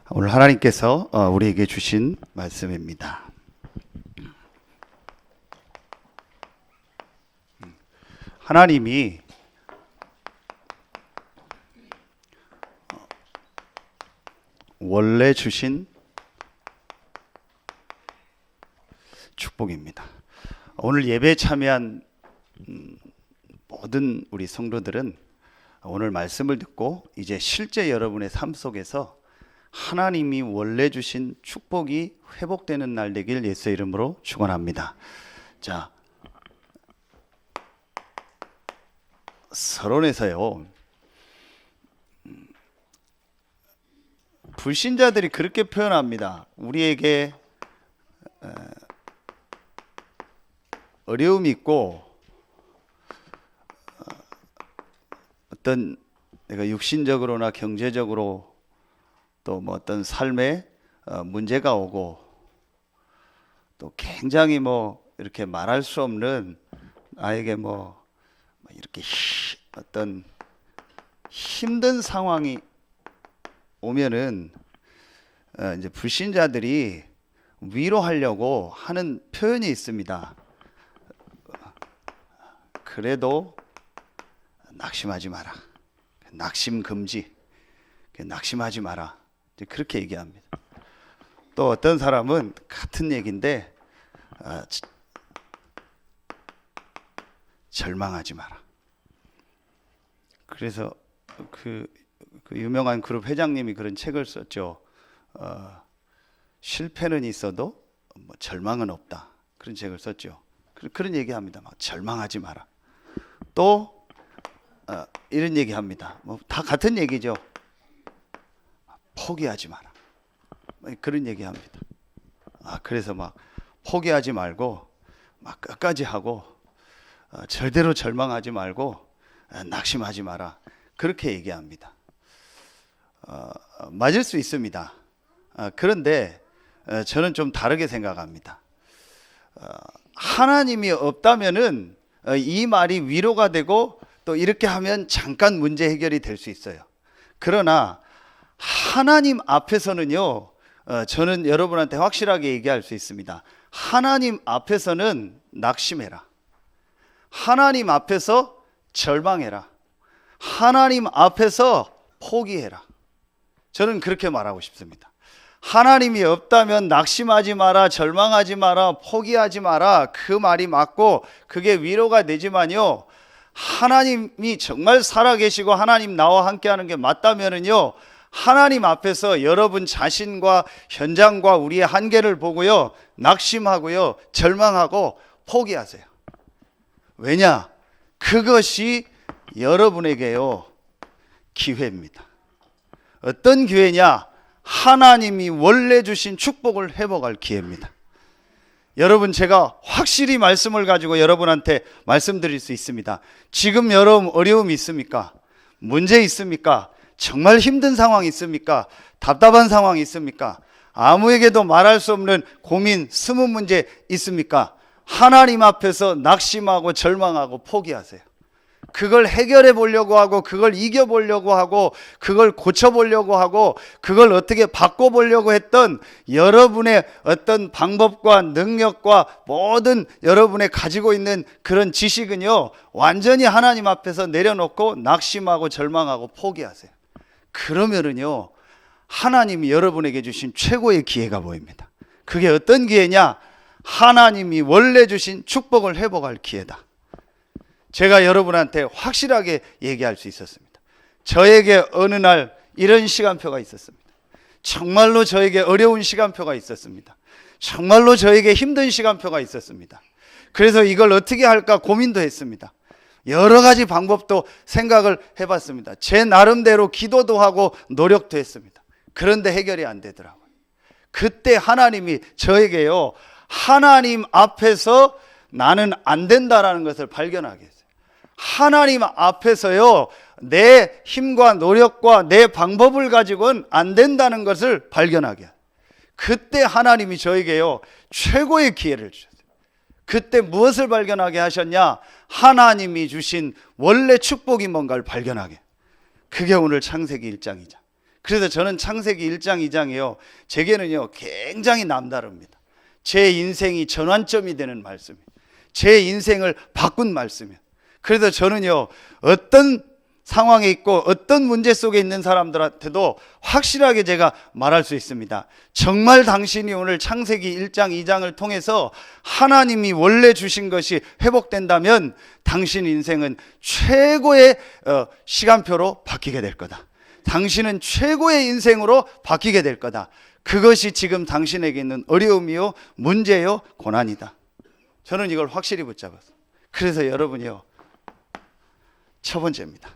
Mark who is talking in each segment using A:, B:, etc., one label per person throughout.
A: 오늘 하나님께서 우리에게 주신 말씀입니다. 하나님이 원래 주신 축복입니다. 오늘 예배에 참여한 모든 우리 성도들은 오늘 말씀을 듣고 이제 실제 여러분의 삶 속에서 하나님이 원래 주신 축복이 회복되는 날 되길 예수의 이름으로 축원합니다. 자, 서론에서요, 불신자들이 그렇게 표현합니다. 우리에게 어려움이 있고 어떤 내가 육신적으로나 경제적으로 또 뭐 어떤 삶에 문제가 오고 또 굉장히 이렇게 말할 수 없는 나에게 이렇게 어떤 힘든 상황이 오면은 이제 불신자들이 위로하려고 하는 표현이 있습니다. 그래도 낙심하지 마라. 낙심 금지. 낙심하지 마라. 그렇게 얘기합니다. 또 어떤 사람은 같은 얘기인데 절망하지 마라. 그래서 그 유명한 그룹 회장님이 그런 책을 썼죠. 실패는 있어도 절망은 없다. 그런 책을 썼죠. 그런 얘기합니다. 막 절망하지 마라. 또 이런 얘기합니다. 다 같은 얘기죠. 포기하지 마라. 그런 얘기합니다. 그래서 막 포기하지 말고 막 끝까지 하고 절대로 절망하지 말고 낙심하지 마라. 그렇게 얘기합니다. 맞을 수 있습니다. 그런데 저는 좀 다르게 생각합니다. 하나님이 없다면은 이 말이 위로가 되고 또 이렇게 하면 잠깐 문제 해결이 될 수 있어요. 그러나 하나님 앞에서는요, 저는 여러분한테 확실하게 얘기할 수 있습니다. 하나님 앞에서는 낙심해라. 하나님 앞에서 절망해라. 하나님 앞에서 포기해라. 저는 그렇게 말하고 싶습니다. 하나님이 없다면 낙심하지 마라, 절망하지 마라, 포기하지 마라. 그 말이 맞고 그게 위로가 되지만요, 하나님이 정말 살아계시고 하나님 나와 함께하는 게 맞다면은요, 하나님 앞에서 여러분 자신과 현장과 우리의 한계를 보고요, 낙심하고요, 절망하고 포기하세요. 왜냐? 그것이 여러분에게요, 기회입니다. 어떤 기회냐? 하나님이 원래 주신 축복을 회복할 기회입니다. 여러분, 제가 확실히 말씀을 가지고 여러분한테 말씀드릴 수 있습니다. 지금 여러분 어려움이 있습니까? 문제 있습니까? 정말 힘든 상황이 있습니까? 답답한 상황이 있습니까? 아무에게도 말할 수 없는 고민, 스무 문제 있습니까? 하나님 앞에서 낙심하고 절망하고 포기하세요. 그걸 해결해 보려고 하고, 그걸 이겨보려고 하고, 그걸 고쳐보려고 하고, 그걸 어떻게 바꿔보려고 했던 여러분의 어떤 방법과 능력과 모든 여러분의 가지고 있는 그런 지식은요, 완전히 하나님 앞에서 내려놓고 낙심하고 절망하고 포기하세요. 그러면은요, 하나님이 여러분에게 주신 최고의 기회가 보입니다. 그게 어떤 기회냐? 하나님이 원래 주신 축복을 회복할 기회다. 제가 여러분한테 확실하게 얘기할 수 있었습니다. 저에게 어느 날 이런 시간표가 있었습니다. 정말로 저에게 어려운 시간표가 있었습니다. 정말로 저에게 힘든 시간표가 있었습니다. 그래서 이걸 어떻게 할까 고민도 했습니다. 여러 가지 방법도 생각을 해봤습니다. 제 나름대로 기도도 하고 노력도 했습니다. 그런데 해결이 안 되더라고요. 그때 하나님이 저에게요, 하나님 앞에서 나는 안 된다라는 것을 발견하게 했어요. 하나님 앞에서요, 내 힘과 노력과 내 방법을 가지고는 안 된다는 것을 발견하게 해요. 그때 하나님이 저에게요, 최고의 기회를 주셨어요. 그때 무엇을 발견하게 하셨냐? 하나님이 주신 원래 축복이 뭔가를 발견하게. 그게 오늘 창세기 1장이죠. 그래서 저는 창세기 1장 2장이요, 제게는요 굉장히 남다릅니다. 제 인생이 전환점이 되는 말씀이에요. 제 인생을 바꾼 말씀이에요. 그래서 저는요, 어떤 상황에 있고 어떤 문제 속에 있는 사람들한테도 확실하게 제가 말할 수 있습니다. 정말 당신이 오늘 창세기 1장 2장을 통해서 하나님이 원래 주신 것이 회복된다면 당신 인생은 최고의 시간표로 바뀌게 될 거다. 당신은 최고의 인생으로 바뀌게 될 거다. 그것이 지금 당신에게 있는 어려움이요, 문제요, 고난이다. 저는 이걸 확실히 붙잡았어요. 그래서 여러분이요, 첫 번째입니다.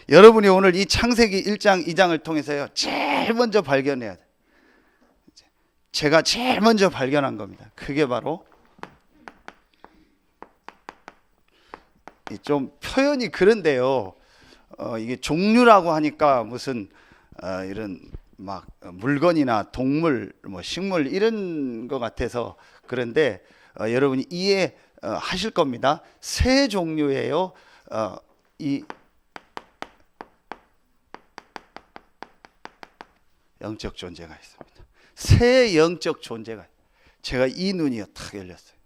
A: 여러분이 오늘 이 창세기 1장 2장을 통해서요, 제일 먼저 발견해야 돼요. 제가 제일 먼저 발견한 겁니다. 그게 바로, 좀 표현이 그런데요, 이게 종류라고 하니까 무슨 이런 막 물건이나 동물, 뭐 식물 이런 것 같아서 그런데 여러분이 이해하실 겁니다. 세 종류예요. 이 영적 존재가 있습니다. 새 영적 존재가. 제가 이 눈이 탁 열렸어요.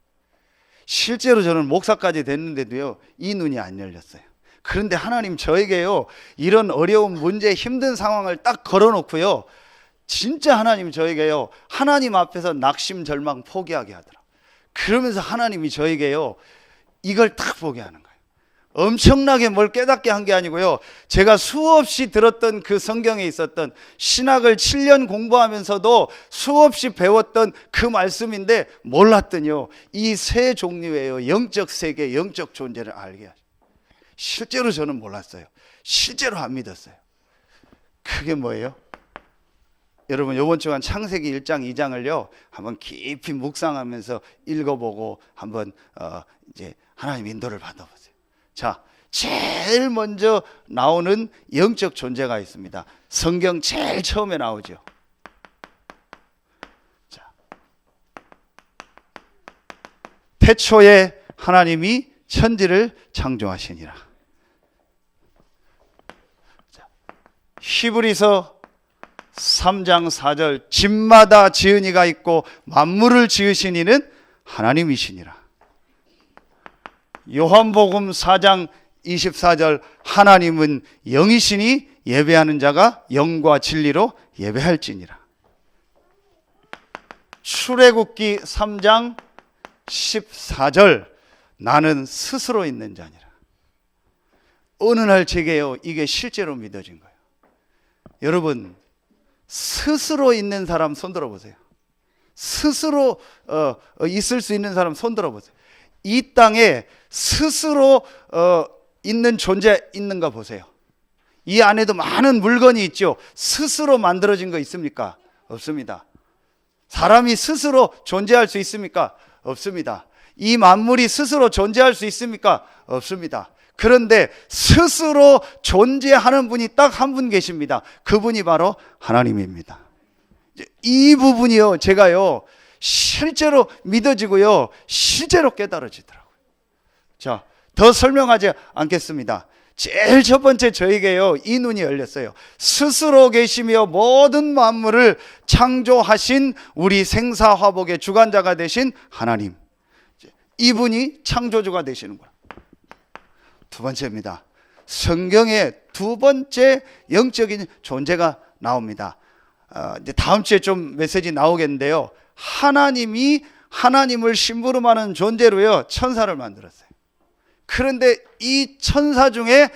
A: 실제로 저는 목사까지 됐는데도요, 이 눈이 안 열렸어요. 그런데 하나님 저에게요, 이런 어려운 문제, 힘든 상황을 딱 걸어놓고요, 진짜 하나님 저에게요, 하나님 앞에서 낙심, 절망, 포기하게 하더라. 그러면서 하나님이 저에게요, 이걸 딱 보게 하는 거예요. 엄청나게 뭘 깨닫게 한 게 아니고요, 제가 수없이 들었던 그 성경에 있었던, 신학을 7년 공부하면서도 수없이 배웠던 그 말씀인데 몰랐더니요, 이 세 종류의 영적 세계, 영적 존재를 알게 하죠. 실제로 저는 몰랐어요. 실제로 안 믿었어요. 그게 뭐예요? 여러분, 이번 주간 창세기 1장 2장을요 한번 깊이 묵상하면서 읽어보고 한번 이제 하나님 인도를 받아보세요. 자, 제일 먼저 나오는 영적 존재가 있습니다. 성경 제일 처음에 나오죠. 자, 태초에 하나님이 천지를 창조하시니라. 자, 히브리서 3장 4절, 집마다 지은 이가 있고 만물을 지으신 이는 하나님이시니라. 요한복음 4장 24절, 하나님은 영이시니 예배하는 자가 영과 진리로 예배할지니라. 출애굽기 3장 14절, 나는 스스로 있는 자니라. 어느 날 제게요, 이게 실제로 믿어진 거예요. 여러분, 스스로 있는 사람 손 들어보세요. 스스로 있을 수 있는 사람 손 들어보세요. 이 땅에 스스로 있는 존재 있는가 보세요. 이 안에도 많은 물건이 있죠. 스스로 만들어진 거 있습니까? 없습니다. 사람이 스스로 존재할 수 있습니까? 없습니다. 이 만물이 스스로 존재할 수 있습니까? 없습니다. 그런데 스스로 존재하는 분이 딱 한 분 계십니다. 그분이 바로 하나님입니다. 이 부분이요, 제가요 실제로 믿어지고요, 실제로 깨달아지더라고요. 자, 더 설명하지 않겠습니다. 제일 첫 번째 저에게요, 이 눈이 열렸어요. 스스로 계시며 모든 만물을 창조하신 우리 생사화복의 주관자가 되신 하나님, 이분이 창조주가 되시는 거예요. 두 번째입니다. 성경에 두 번째 영적인 존재가 나옵니다. 이제 다음 주에 좀 메시지 나오겠는데요, 하나님이 하나님을 심부름하는 존재로요 천사를 만들었어요. 그런데 이 천사 중에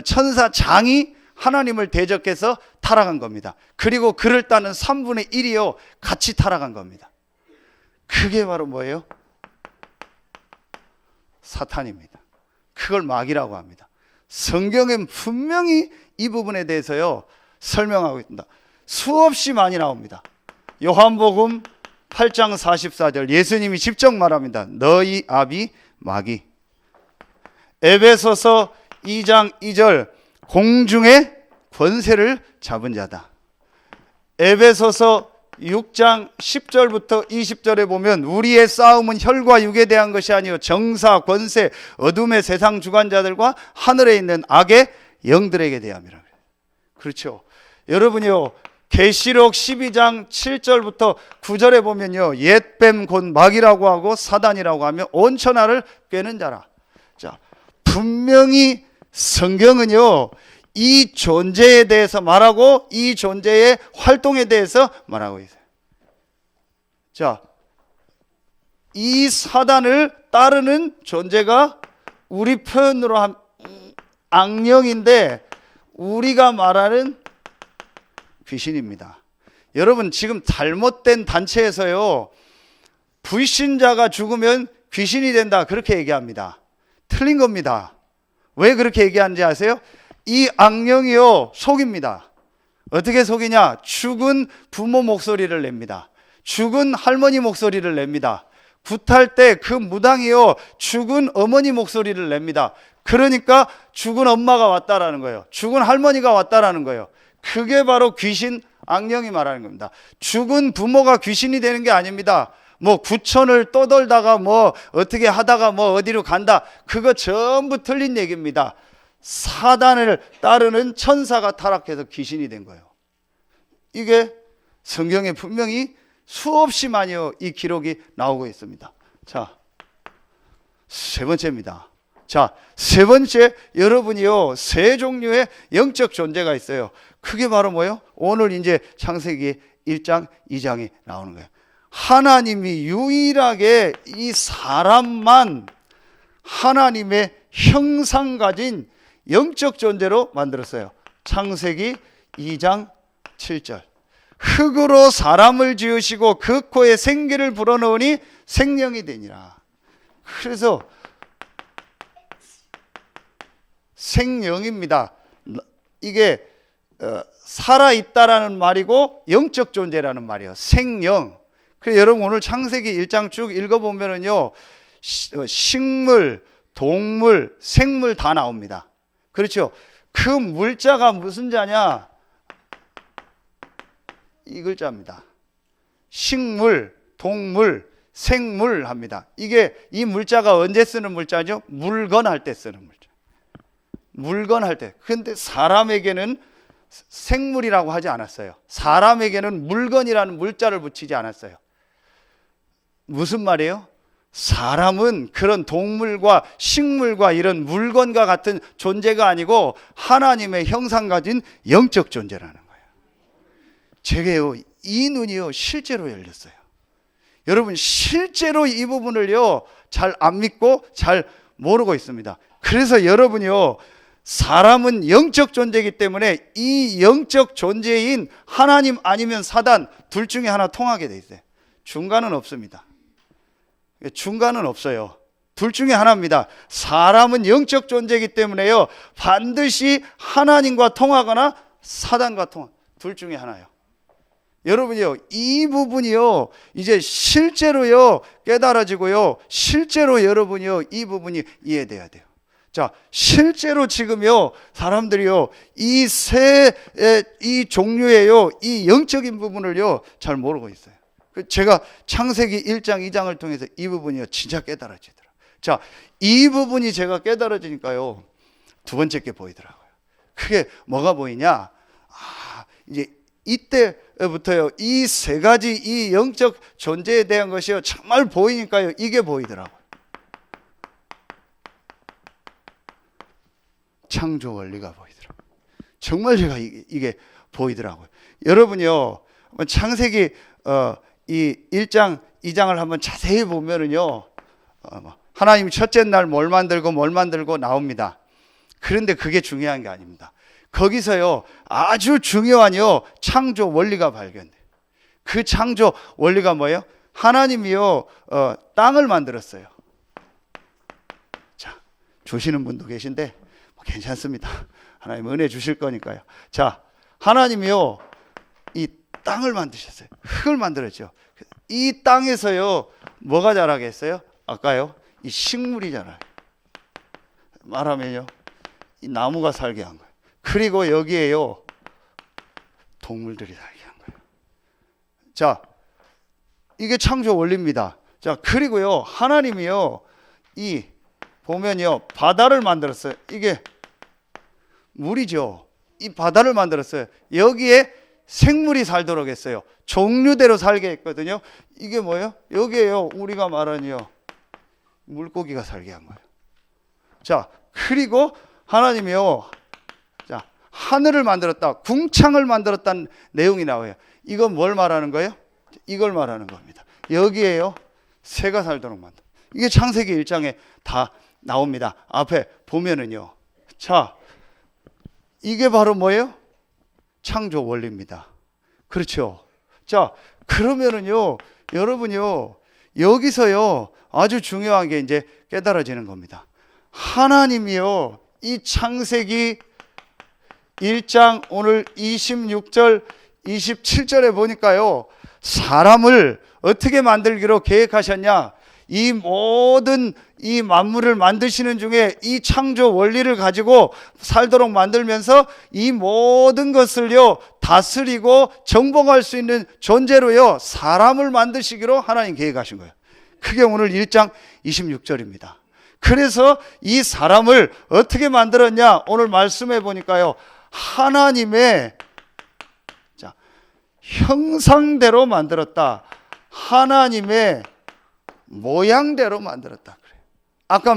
A: 천사장이 하나님을 대적해서 타락한 겁니다. 그리고 그를 따는 3분의 1이요 같이 타락한 겁니다. 그게 바로 뭐예요? 사탄입니다. 그걸 마귀라고 합니다. 성경엔 분명히 이 부분에 대해서요 설명하고 있습니다. 수없이 많이 나옵니다. 요한복음 8장 44절, 예수님이 직접 말합니다. 너희 아비 마귀. 에베소서 2장 2절, 공중의 권세를 잡은 자다. 에베소서 6장 10절부터 20절에 보면 우리의 싸움은 혈과 육에 대한 것이 아니요 정사, 권세, 어둠의 세상 주관자들과 하늘에 있는 악의 영들에게 대함이라. 그렇죠. 여러분이요, 계시록 12장 7절부터 9절에 보면요, 옛뱀 곧 마귀라고 하고 사단이라고 하며 온 천하를 꿰는 자라. 자, 분명히 성경은요, 이 존재에 대해서 말하고 이 존재의 활동에 대해서 말하고 있어요. 자, 이 사단을 따르는 존재가 우리 표현으로 한 악령인데 우리가 말하는 귀신입니다. 여러분, 지금 잘못된 단체에서요, 불신자가 죽으면 귀신이 된다 그렇게 얘기합니다. 틀린 겁니다. 왜 그렇게 얘기하는지 아세요? 이 악령이요, 속입니다. 어떻게 속이냐? 죽은 부모 목소리를 냅니다. 죽은 할머니 목소리를 냅니다. 굿할 때 그 무당이요, 죽은 어머니 목소리를 냅니다. 그러니까 죽은 엄마가 왔다라는 거예요. 죽은 할머니가 왔다라는 거예요. 그게 바로 귀신, 악령이 말하는 겁니다. 죽은 부모가 귀신이 되는 게 아닙니다. 뭐 구천을 떠돌다가 뭐 어떻게 하다가 뭐 어디로 간다, 그거 전부 틀린 얘기입니다. 사단을 따르는 천사가 타락해서 귀신이 된 거예요. 이게 성경에 분명히 수없이 많이요, 이 기록이 나오고 있습니다. 자, 세 번째입니다. 자, 세 번째, 여러분이요, 세 종류의 영적 존재가 있어요. 그게 바로 뭐예요? 오늘 이제 창세기 1장, 2장이 나오는 거예요. 하나님이 유일하게 이 사람만 하나님의 형상 가진 영적 존재로 만들었어요. 창세기 2장 7절. 흙으로 사람을 지으시고 그 코에 생기를 불어넣으니 생명이 되니라. 그래서 생명입니다. 이게 살아있다라는 말이고 영적 존재라는 말이에요. 생명. 그래서 여러분, 오늘 창세기 1장 쭉 읽어보면은요, 식물, 동물, 생물 다 나옵니다. 그렇죠? 그 물자가 무슨 자냐? 이 글자입니다. 식물, 동물, 생물 합니다. 이게 이 물자가 언제 쓰는 물자죠? 물건할 때 쓰는 물자. 물건할 때. 근데 사람에게는 생물이라고 하지 않았어요. 사람에게는 물건이라는 물자를 붙이지 않았어요. 무슨 말이에요? 사람은 그런 동물과 식물과 이런 물건과 같은 존재가 아니고 하나님의 형상 가진 영적 존재라는 거예요. 제게요, 이 눈이요, 실제로 열렸어요. 여러분, 실제로 이 부분을요, 잘 안 믿고 잘 모르고 있습니다. 그래서 여러분이요, 사람은 영적 존재이기 때문에 이 영적 존재인 하나님 아니면 사단, 둘 중에 하나 통하게 돼 있어요. 중간은 없습니다. 중간은 없어요. 둘 중에 하나입니다. 사람은 영적 존재이기 때문에요, 반드시 하나님과 통하거나 사단과 통하, 둘 중에 하나예요. 여러분이요, 이 부분이요, 이제 실제로요, 깨달아지고요, 실제로 여러분이요, 이 부분이 이해돼야 돼요. 자, 실제로 지금요, 사람들이요, 이 종류의요, 이 영적인 부분을요, 잘 모르고 있어요. 제가 창세기 1장, 2장을 통해서 이 부분이요, 진짜 깨달아지더라고요. 자, 이 부분이 제가 깨달아지니까요, 두 번째 게 보이더라고요. 그게 뭐가 보이냐? 이제 이때부터요, 이 세 가지 이 영적 존재에 대한 것이요, 정말 보이니까요, 이게 보이더라고요. 창조 원리가 보이더라고요. 정말 제가 이게 보이더라고요. 여러분요, 창세기 이 1장, 2장을 한번 자세히 보면은요, 하나님이 첫째 날 뭘 만들고 나옵니다. 그런데 그게 중요한 게 아닙니다. 거기서요, 아주 중요한요, 창조 원리가 발견돼요. 그 창조 원리가 뭐예요? 하나님이요, 땅을 만들었어요. 자, 주시는 분도 계신데 괜찮습니다. 하나님 은혜 주실 거니까요. 자, 하나님이요, 이 땅을 만드셨어요. 흙을 만들었죠. 이 땅에서요, 뭐가 자라겠어요? 아까요, 이 식물이 자라요. 말하면요, 이 나무가 살게 한 거예요. 그리고 여기에요, 동물들이 살게 한 거예요. 자, 이게 창조 원리입니다. 자, 그리고요, 하나님이요, 이 보면요, 바다를 만들었어요. 이게 물이죠. 이 바다를 만들었어요. 여기에 생물이 살도록 했어요. 종류대로 살게 했거든요. 이게 뭐예요? 여기에요. 우리가 말하는요, 물고기가 살게 한 거예요. 자, 그리고 하나님이요, 자, 하늘을 만들었다, 궁창을 만들었다는 내용이 나와요. 이건 뭘 말하는 거예요? 이걸 말하는 겁니다. 여기에요, 새가 살도록 만들. 이게 창세기 1장에 다 나옵니다. 앞에 보면은요. 자, 이게 바로 뭐예요? 창조 원리입니다. 그렇죠. 자, 그러면은요, 여러분요, 여기서요, 아주 중요한 게 이제 깨달아지는 겁니다. 하나님이요, 이 창세기 1장 오늘 26절, 27절에 보니까요, 사람을 어떻게 만들기로 계획하셨냐? 이 모든 이 만물을 만드시는 중에 이 창조 원리를 가지고 살도록 만들면서 이 모든 것을요, 다스리고 정복할 수 있는 존재로요, 사람을 만드시기로 하나님 계획하신 거예요. 그게 오늘 1장 26절입니다. 그래서 이 사람을 어떻게 만들었냐? 오늘 말씀해 보니까요, 하나님의 형상대로 만들었다. 하나님의 모양대로 만들었다. 그래요. 아까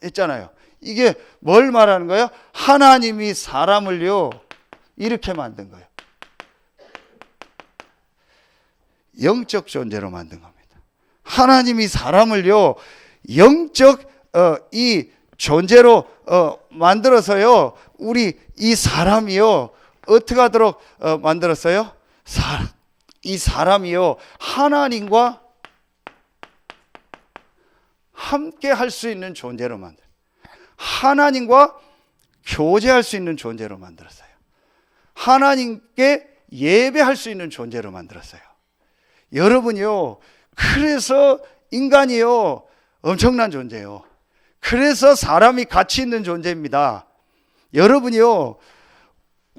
A: 했잖아요. 이게 뭘 말하는 거예요? 하나님이 사람을요, 이렇게 만든 거예요. 영적 존재로 만든 겁니다. 하나님이 사람을요, 영적 이 존재로 만들어서요, 우리 이 사람이요, 어떻게 하도록 만들었어요? 이 사람이요, 하나님과 함께 할 수 있는 존재로 만들어요. 하나님과 교제할 수 있는 존재로 만들었어요. 하나님께 예배할 수 있는 존재로 만들었어요. 여러분이요, 그래서 인간이요, 엄청난 존재예요. 그래서 사람이 가치 있는 존재입니다. 여러분이요,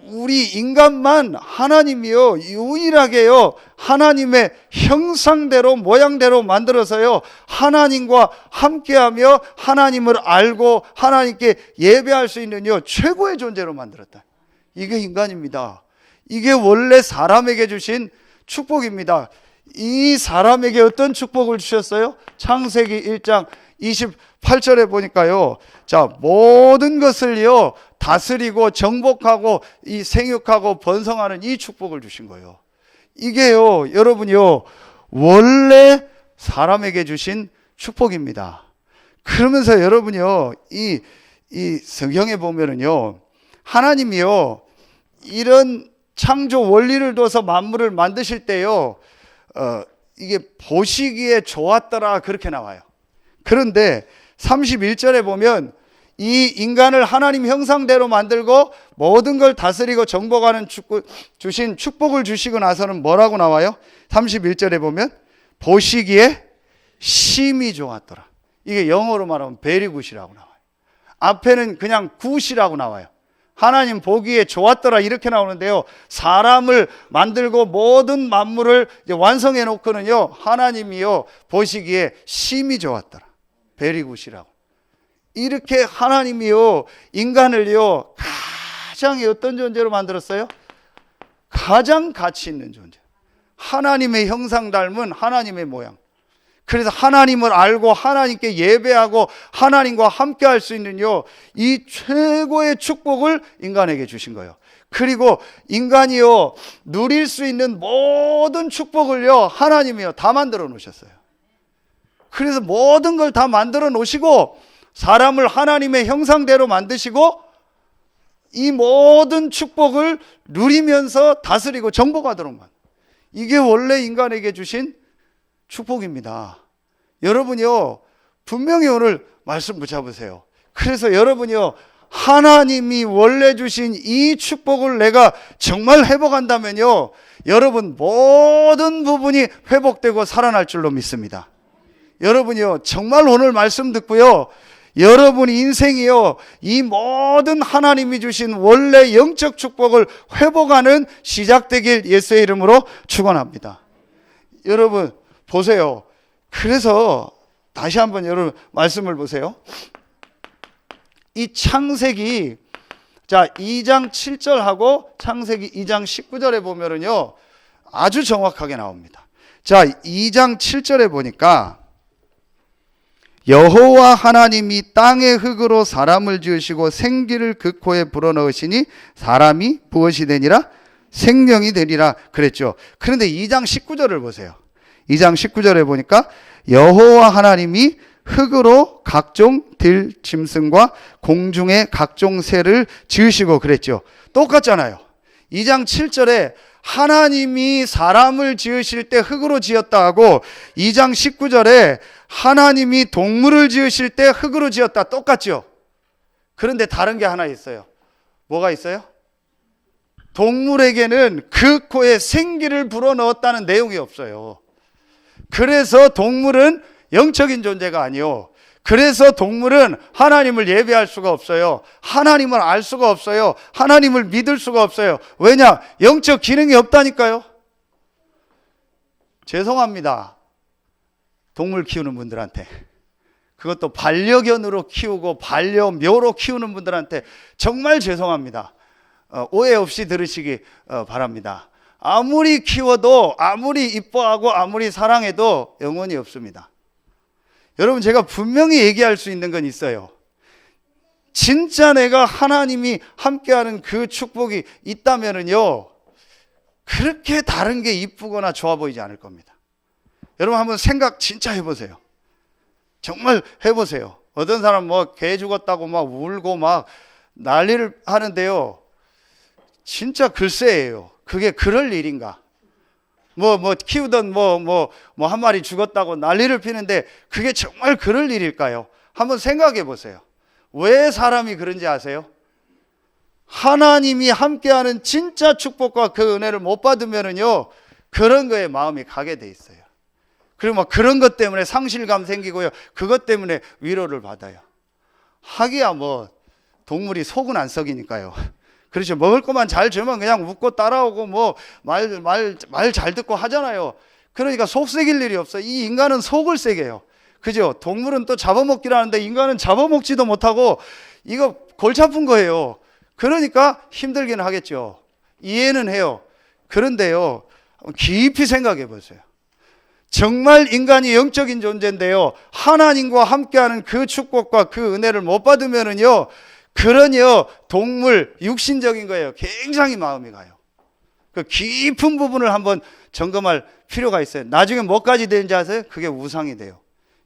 A: 우리 인간만 하나님이요, 유일하게요, 하나님의 형상대로 모양대로 만들어서요, 하나님과 함께하며 하나님을 알고 하나님께 예배할 수 있는요, 최고의 존재로 만들었다. 이게 인간입니다. 이게 원래 사람에게 주신 축복입니다. 이 사람에게 어떤 축복을 주셨어요? 창세기 1장 28절에 보니까요, 자, 모든 것을요, 다스리고 정복하고 이 생육하고 번성하는 이 축복을 주신 거예요. 이게요, 여러분요, 원래 사람에게 주신 축복입니다. 그러면서 여러분요, 이 성경에 보면은요, 하나님이요, 이런 창조 원리를 둬서 만물을 만드실 때요, 이게 보시기에 좋았더라, 그렇게 나와요. 그런데 31절에 보면 이 인간을 하나님 형상대로 만들고 모든 걸 다스리고 정복하는 주신 축복을 주시고 나서는 뭐라고 나와요? 31절에 보면 보시기에 심히 좋았더라. 이게 영어로 말하면 very good이라고 나와요. 앞에는 그냥 good이라고 나와요. 하나님 보기에 좋았더라, 이렇게 나오는데요, 사람을 만들고 모든 만물을 이제 완성해 놓고는요, 하나님이요, 보시기에 심히 좋았더라, very good이라고. 이렇게 하나님이요, 인간을요, 가장 어떤 존재로 만들었어요? 가장 가치 있는 존재. 하나님의 형상 닮은 하나님의 모양. 그래서 하나님을 알고 하나님께 예배하고 하나님과 함께 할 수 있는요, 이 최고의 축복을 인간에게 주신 거예요. 그리고 인간이요, 누릴 수 있는 모든 축복을요, 하나님이요, 다 만들어 놓으셨어요. 그래서 모든 걸 다 만들어 놓으시고 사람을 하나님의 형상대로 만드시고 이 모든 축복을 누리면서 다스리고 정복하도록 만. 이게 원래 인간에게 주신 축복입니다. 여러분이요, 분명히 오늘 말씀 붙잡으세요. 그래서 여러분이요, 하나님이 원래 주신 이 축복을 내가 정말 회복한다면요, 여러분 모든 부분이 회복되고 살아날 줄로 믿습니다. 여러분이요, 정말 오늘 말씀 듣고요, 여러분 인생이요, 이 모든 하나님이 주신 원래 영적 축복을 회복하는 시작되길 예수의 이름으로 축원합니다. 여러분 보세요. 그래서 다시 한번 여러분 말씀을 보세요. 이 창세기 자, 2장 7절하고 창세기 2장 19절에 보면은요, 아주 정확하게 나옵니다. 자, 2장 7절에 보니까 여호와 하나님이 땅의 흙으로 사람을 지으시고 생기를 그 코에 불어넣으시니 사람이 무엇이 되니라? 생명이 되리라 그랬죠. 그런데 2장 19절을 보세요. 2장 19절에 보니까 여호와 하나님이 흙으로 각종 들 짐승과 공중의 각종 새를 지으시고 그랬죠. 똑같잖아요. 2장 7절에 하나님이 사람을 지으실 때 흙으로 지었다 하고 2장 19절에 하나님이 동물을 지으실 때 흙으로 지었다, 똑같죠. 그런데 다른 게 하나 있어요. 뭐가 있어요? 동물에게는 그 코에 생기를 불어넣었다는 내용이 없어요. 그래서 동물은 영적인 존재가 아니요, 그래서 동물은 하나님을 예배할 수가 없어요. 하나님을 알 수가 없어요. 하나님을 믿을 수가 없어요. 왜냐? 영적 기능이 없다니까요. 죄송합니다, 동물 키우는 분들한테. 그것도 반려견으로 키우고 반려묘로 키우는 분들한테 정말 죄송합니다. 오해 없이 들으시기 바랍니다. 아무리 키워도, 아무리 이뻐하고 아무리 사랑해도 영혼이 없습니다. 여러분, 제가 분명히 얘기할 수 있는 건 있어요. 진짜 내가 하나님이 함께하는 그 축복이 있다면은요, 그렇게 다른 게 이쁘거나 좋아 보이지 않을 겁니다. 여러분, 한번 생각 진짜 해보세요. 정말 해보세요. 어떤 사람 개 죽었다고 막 울고 막 난리를 하는데요, 진짜 글쎄예요. 그게 그럴 일인가? 키우던 한 마리 죽었다고 난리를 피는데 그게 정말 그럴 일일까요? 한번 생각해 보세요. 왜 사람이 그런지 아세요? 하나님이 함께하는 진짜 축복과 그 은혜를 못 받으면은요, 그런 거에 마음이 가게 돼 있어요. 그리고 그런 것 때문에 상실감 생기고요, 그것 때문에 위로를 받아요. 하기야 동물이 속은 안 썩이니까요. 그렇죠. 먹을 것만 잘 주면 그냥 웃고 따라오고 말 잘 듣고 하잖아요. 그러니까 속 새길 일이 없어요. 이 인간은 속을 새겨요. 그죠? 동물은 또 잡아먹기를 하는데 인간은 잡아먹지도 못하고 이거 골치 아픈 거예요. 그러니까 힘들기는 하겠죠. 이해는 해요. 그런데요, 깊이 생각해 보세요. 정말 인간이 영적인 존재인데요, 하나님과 함께하는 그 축복과 그 은혜를 못 받으면은요, 동물, 육신적인 거예요. 굉장히 마음이 가요. 그 깊은 부분을 한번 점검할 필요가 있어요. 나중에 뭐까지 되는지 아세요? 그게 우상이 돼요.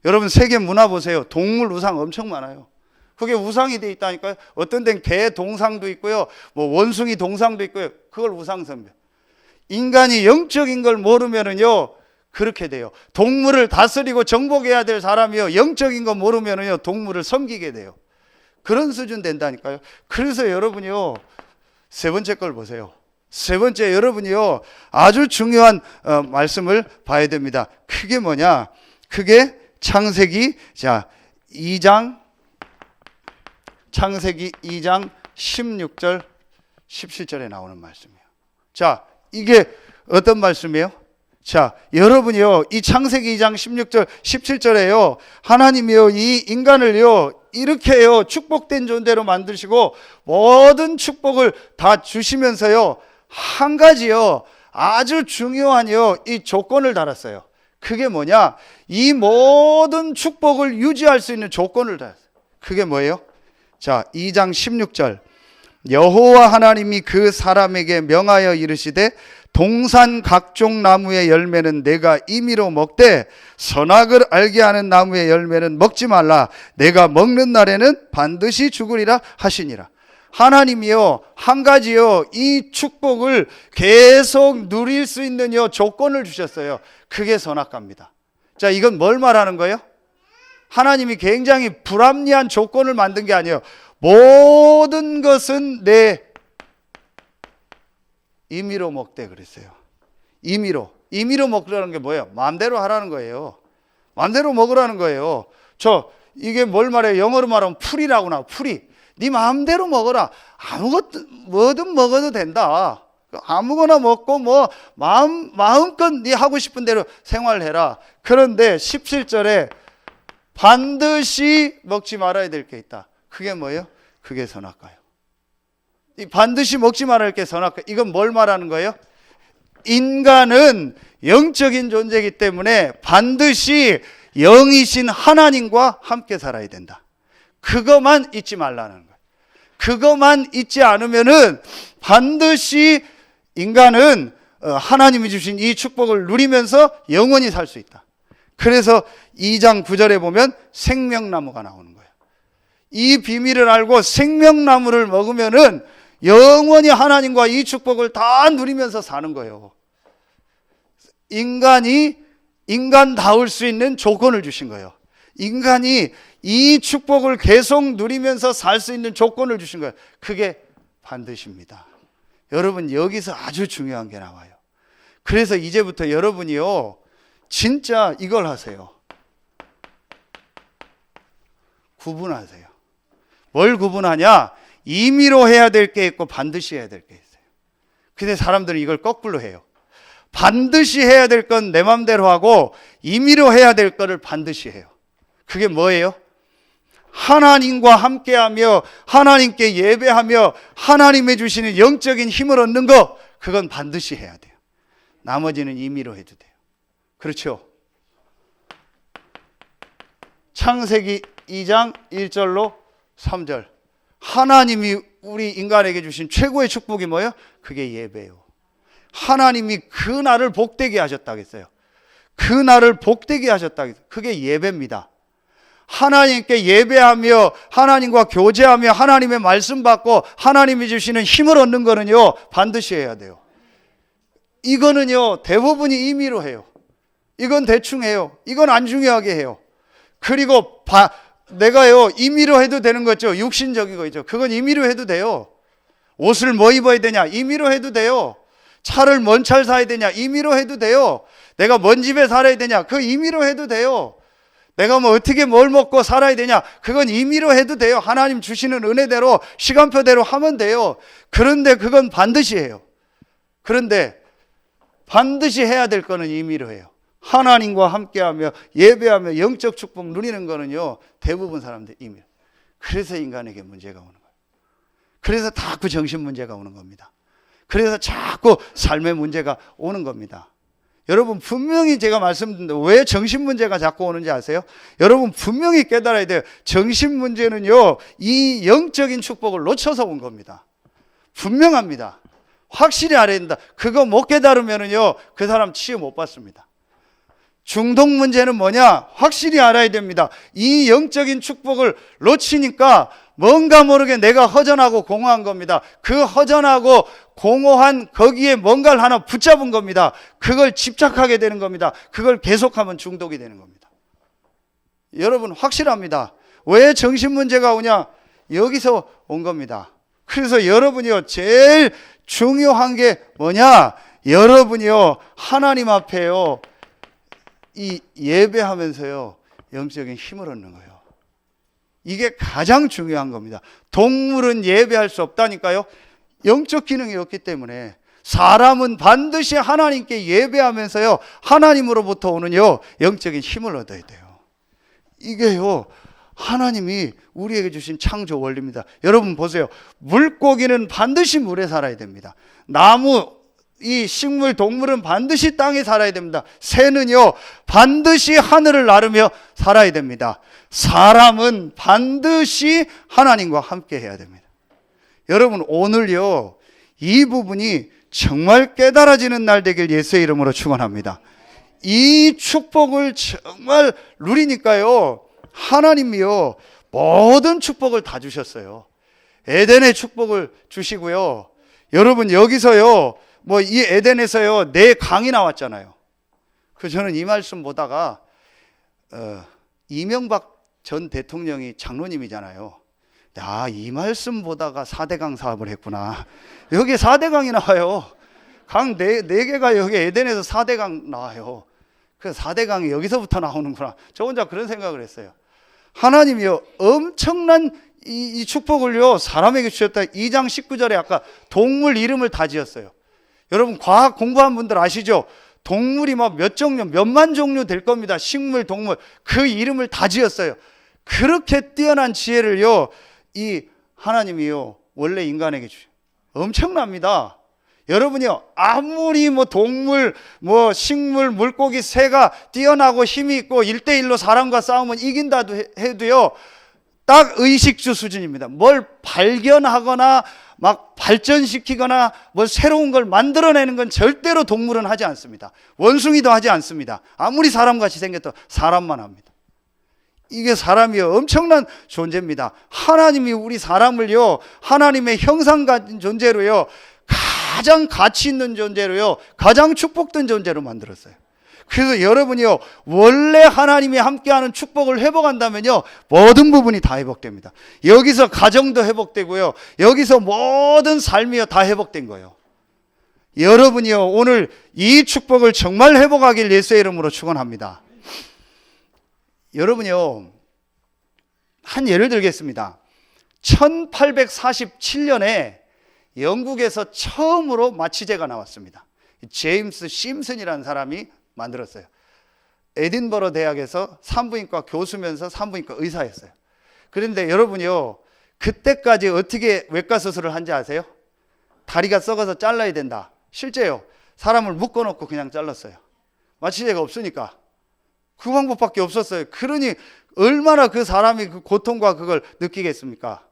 A: 여러분, 세계 문화 보세요. 동물 우상 엄청 많아요. 그게 우상이 돼 있다니까요. 어떤 데는 개 동상도 있고요, 원숭이 동상도 있고요. 그걸 우상 숭배. 인간이 영적인 걸 모르면은요, 그렇게 돼요. 동물을 다스리고 정복해야 될 사람이요, 영적인 거 모르면은요, 동물을 섬기게 돼요. 그런 수준 된다니까요. 그래서 여러분이요, 세 번째 걸 보세요. 세 번째, 여러분이요, 아주 중요한 말씀을 봐야 됩니다. 그게 뭐냐? 그게 창세기 2장 16절 17절에 나오는 말씀이에요. 자, 이게 어떤 말씀이에요? 자, 여러분이요, 이 창세기 2장 16절 17절에요, 하나님이요, 이 인간을요, 이렇게요, 축복된 존재로 만드시고 모든 축복을 다 주시면서요, 한 가지요, 아주 중요한요, 이 조건을 달았어요. 그게 뭐냐? 이 모든 축복을 유지할 수 있는 조건을 달았어요. 그게 뭐예요? 자, 2장 16절. 여호와 하나님이 그 사람에게 명하여 이르시되 동산 각종 나무의 열매는 내가 임의로 먹되 선악을 알게 하는 나무의 열매는 먹지 말라. 내가 먹는 날에는 반드시 죽으리라 하시니라. 하나님이요, 한 가지요, 이 축복을 계속 누릴 수 있는 조건을 주셨어요. 그게 선악과입니다. 자, 이건 뭘 말하는 거예요? 하나님이 굉장히 불합리한 조건을 만든 게 아니에요. 모든 것은 내 임의로 먹되 그랬어요. 임의로 먹으라는 게 뭐예요? 마음대로 하라는 거예요. 마음대로 먹으라는 거예요. 이게 뭘 말해요? 영어로 말하면 풀이라고 나와. 풀이. 네 마음대로 먹어라. 뭐든 먹어도 된다. 아무거나 먹고 마음껏 네 하고 싶은 대로 생활해라. 그런데 17절에 반드시 먹지 말아야 될 게 있다. 그게 뭐예요? 그게 선악과예요. 반드시 먹지 말아야 할 게 선악과. 이건 뭘 말하는 거예요? 인간은 영적인 존재이기 때문에 반드시 영이신 하나님과 함께 살아야 된다. 그것만 잊지 말라는 거예요. 그것만 잊지 않으면은 반드시 인간은 하나님이 주신 이 축복을 누리면서 영원히 살 수 있다. 그래서 2장 9절에 보면 생명나무가 나오는 거예요. 이 비밀을 알고 생명나무를 먹으면은 영원히 하나님과 이 축복을 다 누리면서 사는 거예요. 인간이 인간다울 수 있는 조건을 주신 거예요. 인간이 이 축복을 계속 누리면서 살 수 있는 조건을 주신 거예요. 그게 반드시입니다. 여러분, 여기서 아주 중요한 게 나와요. 그래서 이제부터 여러분이요, 진짜 이걸 하세요. 구분하세요. 뭘 구분하냐? 임의로 해야 될 게 있고 반드시 해야 될 게 있어요. 근데 사람들은 이걸 거꾸로 해요. 반드시 해야 될 건 내 맘대로 하고 임의로 해야 될 거를 반드시 해요. 그게 뭐예요? 하나님과 함께하며 하나님께 예배하며 하나님이 주시는 영적인 힘을 얻는 거, 그건 반드시 해야 돼요. 나머지는 임의로 해도 돼요. 그렇죠? 창세기 2장 1절로 3절. 하나님이 우리 인간에게 주신 최고의 축복이 뭐예요? 그게 예배예요. 하나님이 그 날을 복되게 하셨다고 했어요. 그 날을 복되게 하셨다고 했어요. 그게 예배입니다. 하나님께 예배하며 하나님과 교제하며 하나님의 말씀 받고 하나님이 주시는 힘을 얻는 거는요, 반드시 해야 돼요. 이거는요, 대부분이 임의로 해요. 이건 대충 해요. 이건 안 중요하게 해요. 그리고 내가요, 임의로 해도 되는 거죠. 육신적인 거 있죠. 그건 임의로 해도 돼요. 옷을 뭐 입어야 되냐? 임의로 해도 돼요. 차를 뭔 차를 사야 되냐? 임의로 해도 돼요. 내가 뭔 집에 살아야 되냐? 그거 임의로 해도 돼요. 내가 뭐 어떻게 뭘 먹고 살아야 되냐? 그건 임의로 해도 돼요. 하나님 주시는 은혜대로 시간표대로 하면 돼요. 그런데 그건 반드시 해요. 그런데 반드시 해야 될 거는 임의로 해요. 하나님과 함께하며 예배하며 영적 축복 누리는 거는요, 대부분 사람들 임의로. 그래서 인간에게 문제가 오는 거예요. 그래서 자꾸 정신 문제가 오는 겁니다. 그래서 자꾸 삶의 문제가 오는 겁니다. 여러분, 분명히 제가 말씀드린다. 왜 정신 문제가 자꾸 오는지 아세요? 여러분, 분명히 깨달아야 돼요. 정신 문제는요, 이 영적인 축복을 놓쳐서 온 겁니다. 분명합니다. 확실히 알아야 된다. 그거 못 깨달으면요, 그 사람 치유 못 받습니다. 중독 문제는 뭐냐? 확실히 알아야 됩니다. 이 영적인 축복을 놓치니까 뭔가 모르게 내가 허전하고 공허한 겁니다. 그 허전하고 공허한 거기에 뭔가를 하나 붙잡은 겁니다. 그걸 집착하게 되는 겁니다. 그걸 계속하면 중독이 되는 겁니다. 여러분, 확실합니다. 왜 정신 문제가 오냐? 여기서 온 겁니다. 그래서 여러분이요, 제일 중요한 게 뭐냐? 여러분이요, 하나님 앞에요, 이 예배하면서요, 영적인 힘을 얻는 거예요. 이게 가장 중요한 겁니다. 동물은 예배할 수 없다니까요. 영적 기능이 없기 때문에 사람은 반드시 하나님께 예배하면서요, 하나님으로부터 오는요, 영적인 힘을 얻어야 돼요. 이게요, 하나님이 우리에게 주신 창조 원리입니다. 여러분 보세요. 물고기는 반드시 물에 살아야 됩니다. 나무, 이 식물, 동물은 반드시 땅에 살아야 됩니다. 새는요, 반드시 하늘을 나르며 살아야 됩니다. 사람은 반드시 하나님과 함께 해야 됩니다. 여러분, 오늘요, 이 부분이 정말 깨달아지는 날 되길 예수의 이름으로 축원합니다. 이 축복을 정말 누리니까요, 하나님이요, 모든 축복을 다 주셨어요. 에덴의 축복을 주시고요. 여러분, 여기서요, 뭐 이 에덴에서요, 네 강이 나왔잖아요. 저는 이 말씀 보다가 이명박 전 대통령이 장로님이잖아요. 야, 이 말씀 보다가 4대강 사업을 했구나. 여기 4대강이 나와요. 강 네 개가 여기 에덴에서 4대강 나와요. 그 4대강이 여기서부터 나오는구나. 저 혼자 그런 생각을 했어요. 하나님이요, 엄청난 이 축복을요, 사람에게 주셨다. 2장 19절에 아까 동물 이름을 다 지었어요. 여러분, 과학 공부한 분들 아시죠? 동물이 막 몇 종류, 몇만 종류 될 겁니다. 식물, 동물. 그 이름을 다 지었어요. 그렇게 뛰어난 지혜를요, 이 하나님이요, 원래 인간에게 주셔요. 엄청납니다. 여러분이요, 아무리 뭐 동물, 뭐 식물, 물고기, 새가 뛰어나고 힘이 있고 1대1로 사람과 싸우면 이긴다 해도요, 딱 의식주 수준입니다. 뭘 발견하거나 막 발전시키거나 뭐 새로운 걸 만들어내는 건 절대로 동물은 하지 않습니다. 원숭이도 하지 않습니다. 아무리 사람같이 생겼도 사람만 합니다. 이게 사람이요, 엄청난 존재입니다. 하나님이 우리 사람을요, 하나님의 형상 가진 존재로요, 가장 가치 있는 존재로요, 가장 축복된 존재로 만들었어요. 그래서 여러분이요, 원래 하나님이 함께하는 축복을 회복한다면요, 모든 부분이 다 회복됩니다. 여기서 가정도 회복되고요, 여기서 모든 삶이요 다 회복된 거예요. 여러분이요, 오늘 이 축복을 정말 회복하길 예수의 이름으로 축원합니다. 여러분이요, 한 예를 들겠습니다. 1847년에 영국에서 처음으로 마취제가 나왔습니다. 제임스 심슨이라는 사람이 만들었어요. 에딘버러 대학에서 산부인과 교수면서 산부인과 의사였어요. 그런데 여러분이요, 그때까지 어떻게 외과 수술을 한지 아세요? 다리가 썩어서 잘라야 된다. 실제요, 사람을 묶어놓고 그냥 잘랐어요. 마취제가 없으니까. 그 방법밖에 없었어요. 그러니 얼마나 그 사람이 그 고통과 그걸 느끼겠습니까?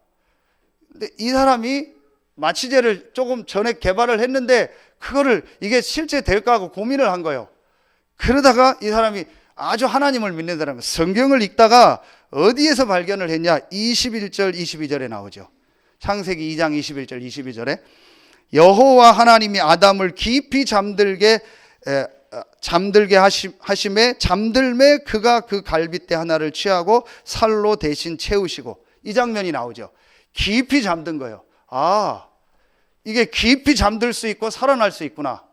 A: 근데 이 사람이 마취제를 조금 전에 개발을 했는데 그거를 이게 실제 될까 하고 고민을 한 거예요. 그러다가 이 사람이 아주 하나님을 믿는 사람이에요. 성경을 읽다가 어디에서 발견을 했냐? 21절 22절에 나오죠. 창세기 2장 21절 22절에 여호와 하나님이 아담을 깊이 잠들게 하심에 잠들매 그가 그 갈빗대 하나를 취하고 살로 대신 채우시고, 이 장면이 나오죠. 깊이 잠든 거예요. 아, 이게 깊이 잠들 수 있고 살아날 수 있구나.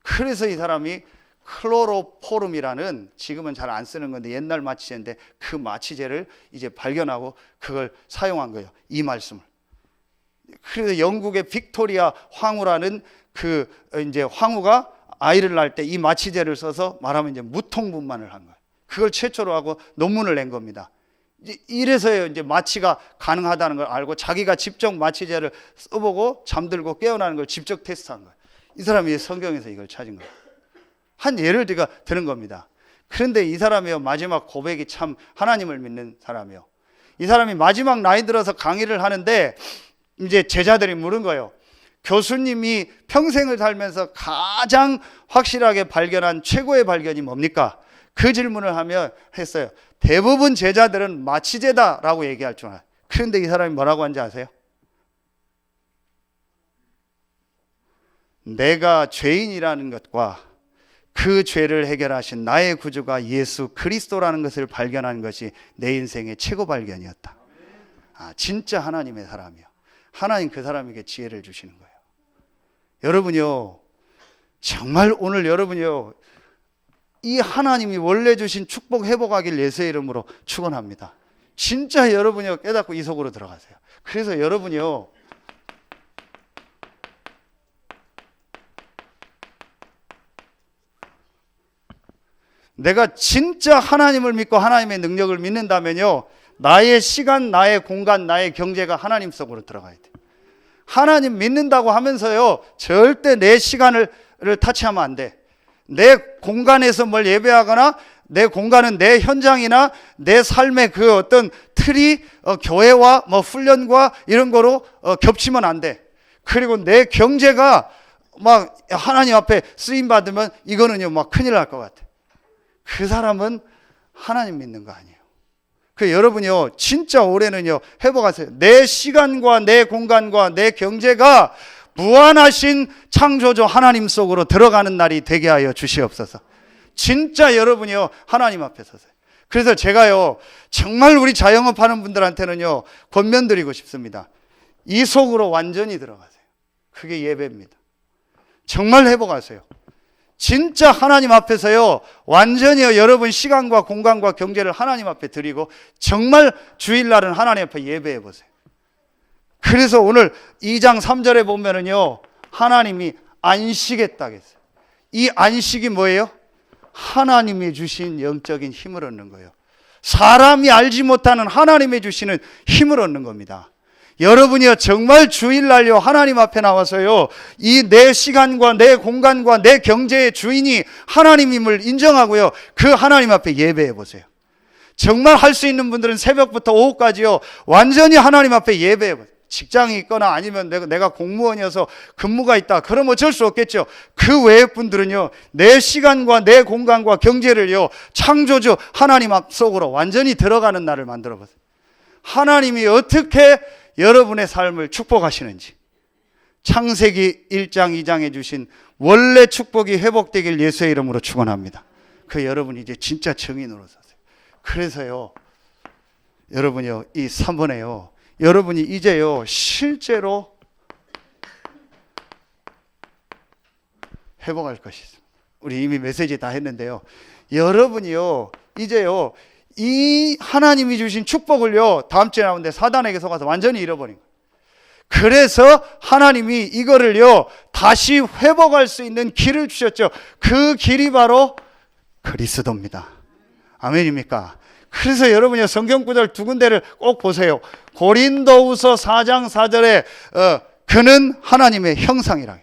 A: 그래서 이 사람이 클로로포름이라는, 지금은 잘 안 쓰는 건데 옛날 마취제인데, 그 마취제를 이제 발견하고 그걸 사용한 거예요. 이 말씀을. 그래서 영국의 빅토리아 황후라는 그 이제 황후가 아이를 낳을 때 이 마취제를 써서 말하면 이제 무통분만을 한 거예요. 그걸 최초로 하고 논문을 낸 겁니다. 이래서요, 이제 마취가 가능하다는 걸 알고 자기가 직접 마취제를 써보고 잠들고 깨어나는 걸 직접 테스트한 거예요. 이 사람이 성경에서 이걸 찾은 거예요. 한 예를 드는 겁니다. 그런데 이 사람이요, 마지막 고백이 참 하나님을 믿는 사람이요. 이 사람이 마지막 나이 들어서 강의를 하는데 이제 제자들이 물은 거예요. 교수님이 평생을 살면서 가장 확실하게 발견한 최고의 발견이 뭡니까? 그 질문을 했어요. 대부분 제자들은 마취제다라고 얘기할 줄 알아요. 그런데 이 사람이 뭐라고 한지 아세요? 내가 죄인이라는 것과 그 죄를 해결하신 나의 구주가 예수 그리스도라는 것을 발견한 것이 내 인생의 최고 발견이었다. 아, 진짜 하나님의 사람이요. 하나님 그 사람에게 지혜를 주시는 거예요. 여러분요, 정말 오늘 여러분요, 이 하나님이 원래 주신 축복 회복하길 예수의 이름으로 축원합니다. 진짜 여러분요, 깨닫고 이 속으로 들어가세요. 그래서 여러분요, 내가 진짜 하나님을 믿고 하나님의 능력을 믿는다면요, 나의 시간, 나의 공간, 나의 경제가 하나님 속으로 들어가야 돼. 하나님 믿는다고 하면서요, 절대 내 시간을 타치하면 안 돼. 내 공간에서 뭘 예배하거나 내 공간은 내 현장이나 내 삶의 그 어떤 틀이 교회와 뭐 훈련과 이런 거로 겹치면 안 돼. 그리고 내 경제가 막 하나님 앞에 쓰임 받으면 이거는요, 막 큰일 날 것 같아. 그 사람은 하나님 믿는 거 아니에요. 그 여러분요, 진짜 올해는요, 회복하세요. 내 시간과 내 공간과 내 경제가 무한하신 창조주 하나님 속으로 들어가는 날이 되게 하여 주시옵소서. 진짜 여러분이요, 하나님 앞에 서세요. 그래서 제가요, 정말 우리 자영업 하는 분들한테는요, 권면드리고 싶습니다. 이 속으로 완전히 들어가세요. 그게 예배입니다. 정말 회복하세요. 진짜 하나님 앞에서요, 완전히요, 여러분 시간과 공간과 경제를 하나님 앞에 드리고 정말 주일날은 하나님 앞에 예배해 보세요. 그래서 오늘 2장 3절에 보면은요, 하나님이 안식했다 했어요. 이 안식이 뭐예요? 하나님이 주신 영적인 힘을 얻는 거예요. 사람이 알지 못하는 하나님이 주시는 힘을 얻는 겁니다. 여러분이요 정말 주일날요 하나님 앞에 나와서요 이 내 시간과 내 공간과 내 경제의 주인이 하나님임을 인정하고요 그 하나님 앞에 예배해 보세요. 정말 할 수 있는 분들은 새벽부터 오후까지요 완전히 하나님 앞에 예배해 보세요. 직장이 있거나 아니면 내가 공무원이어서 근무가 있다 그럼 어쩔 수 없겠죠. 그 외의 분들은요 내 시간과 내 공간과 경제를요 창조주 하나님 앞 속으로 완전히 들어가는 날을 만들어 보세요. 하나님이 어떻게 여러분의 삶을 축복하시는지 창세기 1장 2장에 주신 원래 축복이 회복되길 예수의 이름으로 축원합니다. 그 여러분이 이제 진짜 증인으로 사세요. 그래서요 여러분이요 이 3번에요 여러분이 이제요 실제로 회복할 것이 있습니다. 우리 이미 메시지 다 했는데요 여러분이요 이제요 이 하나님이 주신 축복을요 다음 주에 나오는데 사단에게 속아서 완전히 잃어버린 거예요. 그래서 하나님이 이거를요 다시 회복할 수 있는 길을 주셨죠. 그 길이 바로 그리스도입니다. 아멘입니까? 그래서 여러분이 성경 구절 두 군데를 꼭 보세요. 고린도후서 4장 4절에 그는 하나님의 형상이라.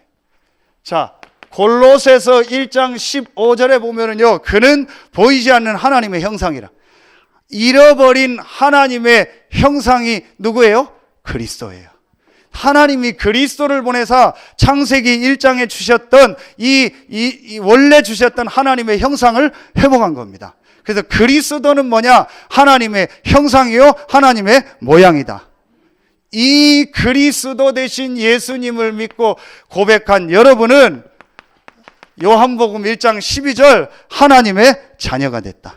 A: 자, 골로새서 1장 15절에 보면은요 그는 보이지 않는 하나님의 형상이라. 잃어버린 하나님의 형상이 누구예요? 그리스도예요. 하나님이 그리스도를 보내사 창세기 1장에 주셨던 이 원래 주셨던 하나님의 형상을 회복한 겁니다. 그래서 그리스도는 뭐냐? 하나님의 형상이요 하나님의 모양이다. 이 그리스도 대신 예수님을 믿고 고백한 여러분은 요한복음 1장 12절 하나님의 자녀가 됐다.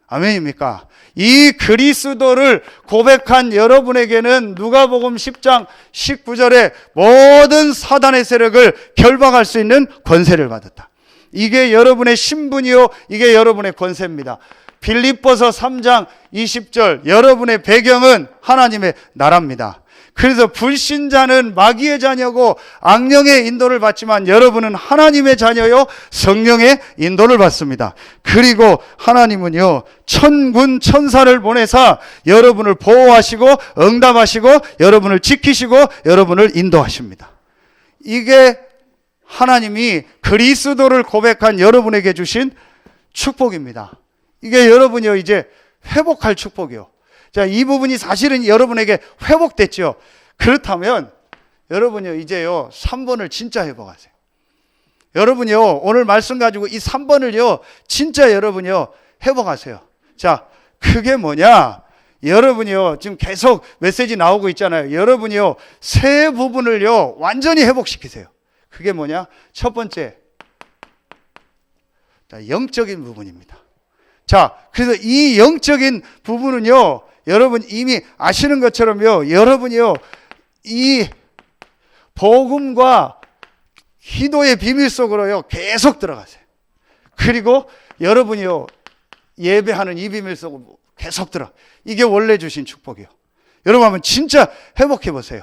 A: 아멘입니까? 이 그리스도를 고백한 여러분에게는 누가복음 10장 19절에 모든 사단의 세력을 결박할 수 있는 권세를 받았다. 이게 여러분의 신분이요 이게 여러분의 권세입니다. 빌립보서 3장 20절 여러분의 배경은 하나님의 나라입니다. 그래서 불신자는 마귀의 자녀고 악령의 인도를 받지만 여러분은 하나님의 자녀요 성령의 인도를 받습니다. 그리고 하나님은요 천군 천사를 보내사 여러분을 보호하시고 응답하시고 여러분을 지키시고 여러분을 인도하십니다. 이게 하나님이 그리스도를 고백한 여러분에게 주신 축복입니다. 이게 여러분이요 이제 회복할 축복이요. 자, 이 부분이 사실은 여러분에게 회복됐죠. 그렇다면 여러분이요 이제요 3번을 진짜 회복하세요. 여러분이요 오늘 말씀 가지고 이 3번을요 진짜 여러분이요 회복하세요. 자, 그게 뭐냐? 여러분이요 지금 계속 메시지 나오고 있잖아요. 여러분이요 세 부분을요 완전히 회복시키세요. 그게 뭐냐? 첫 번째, 자, 영적인 부분입니다. 자, 그래서 이 영적인 부분은요 여러분 이미 아시는 것처럼요 여러분이요 이 복음과 기도의 비밀 속으로요 계속 들어가세요. 그리고 여러분이요 예배하는 이 비밀 속으로 계속 이게 원래 주신 축복이요. 여러분 한번 진짜 회복해 보세요.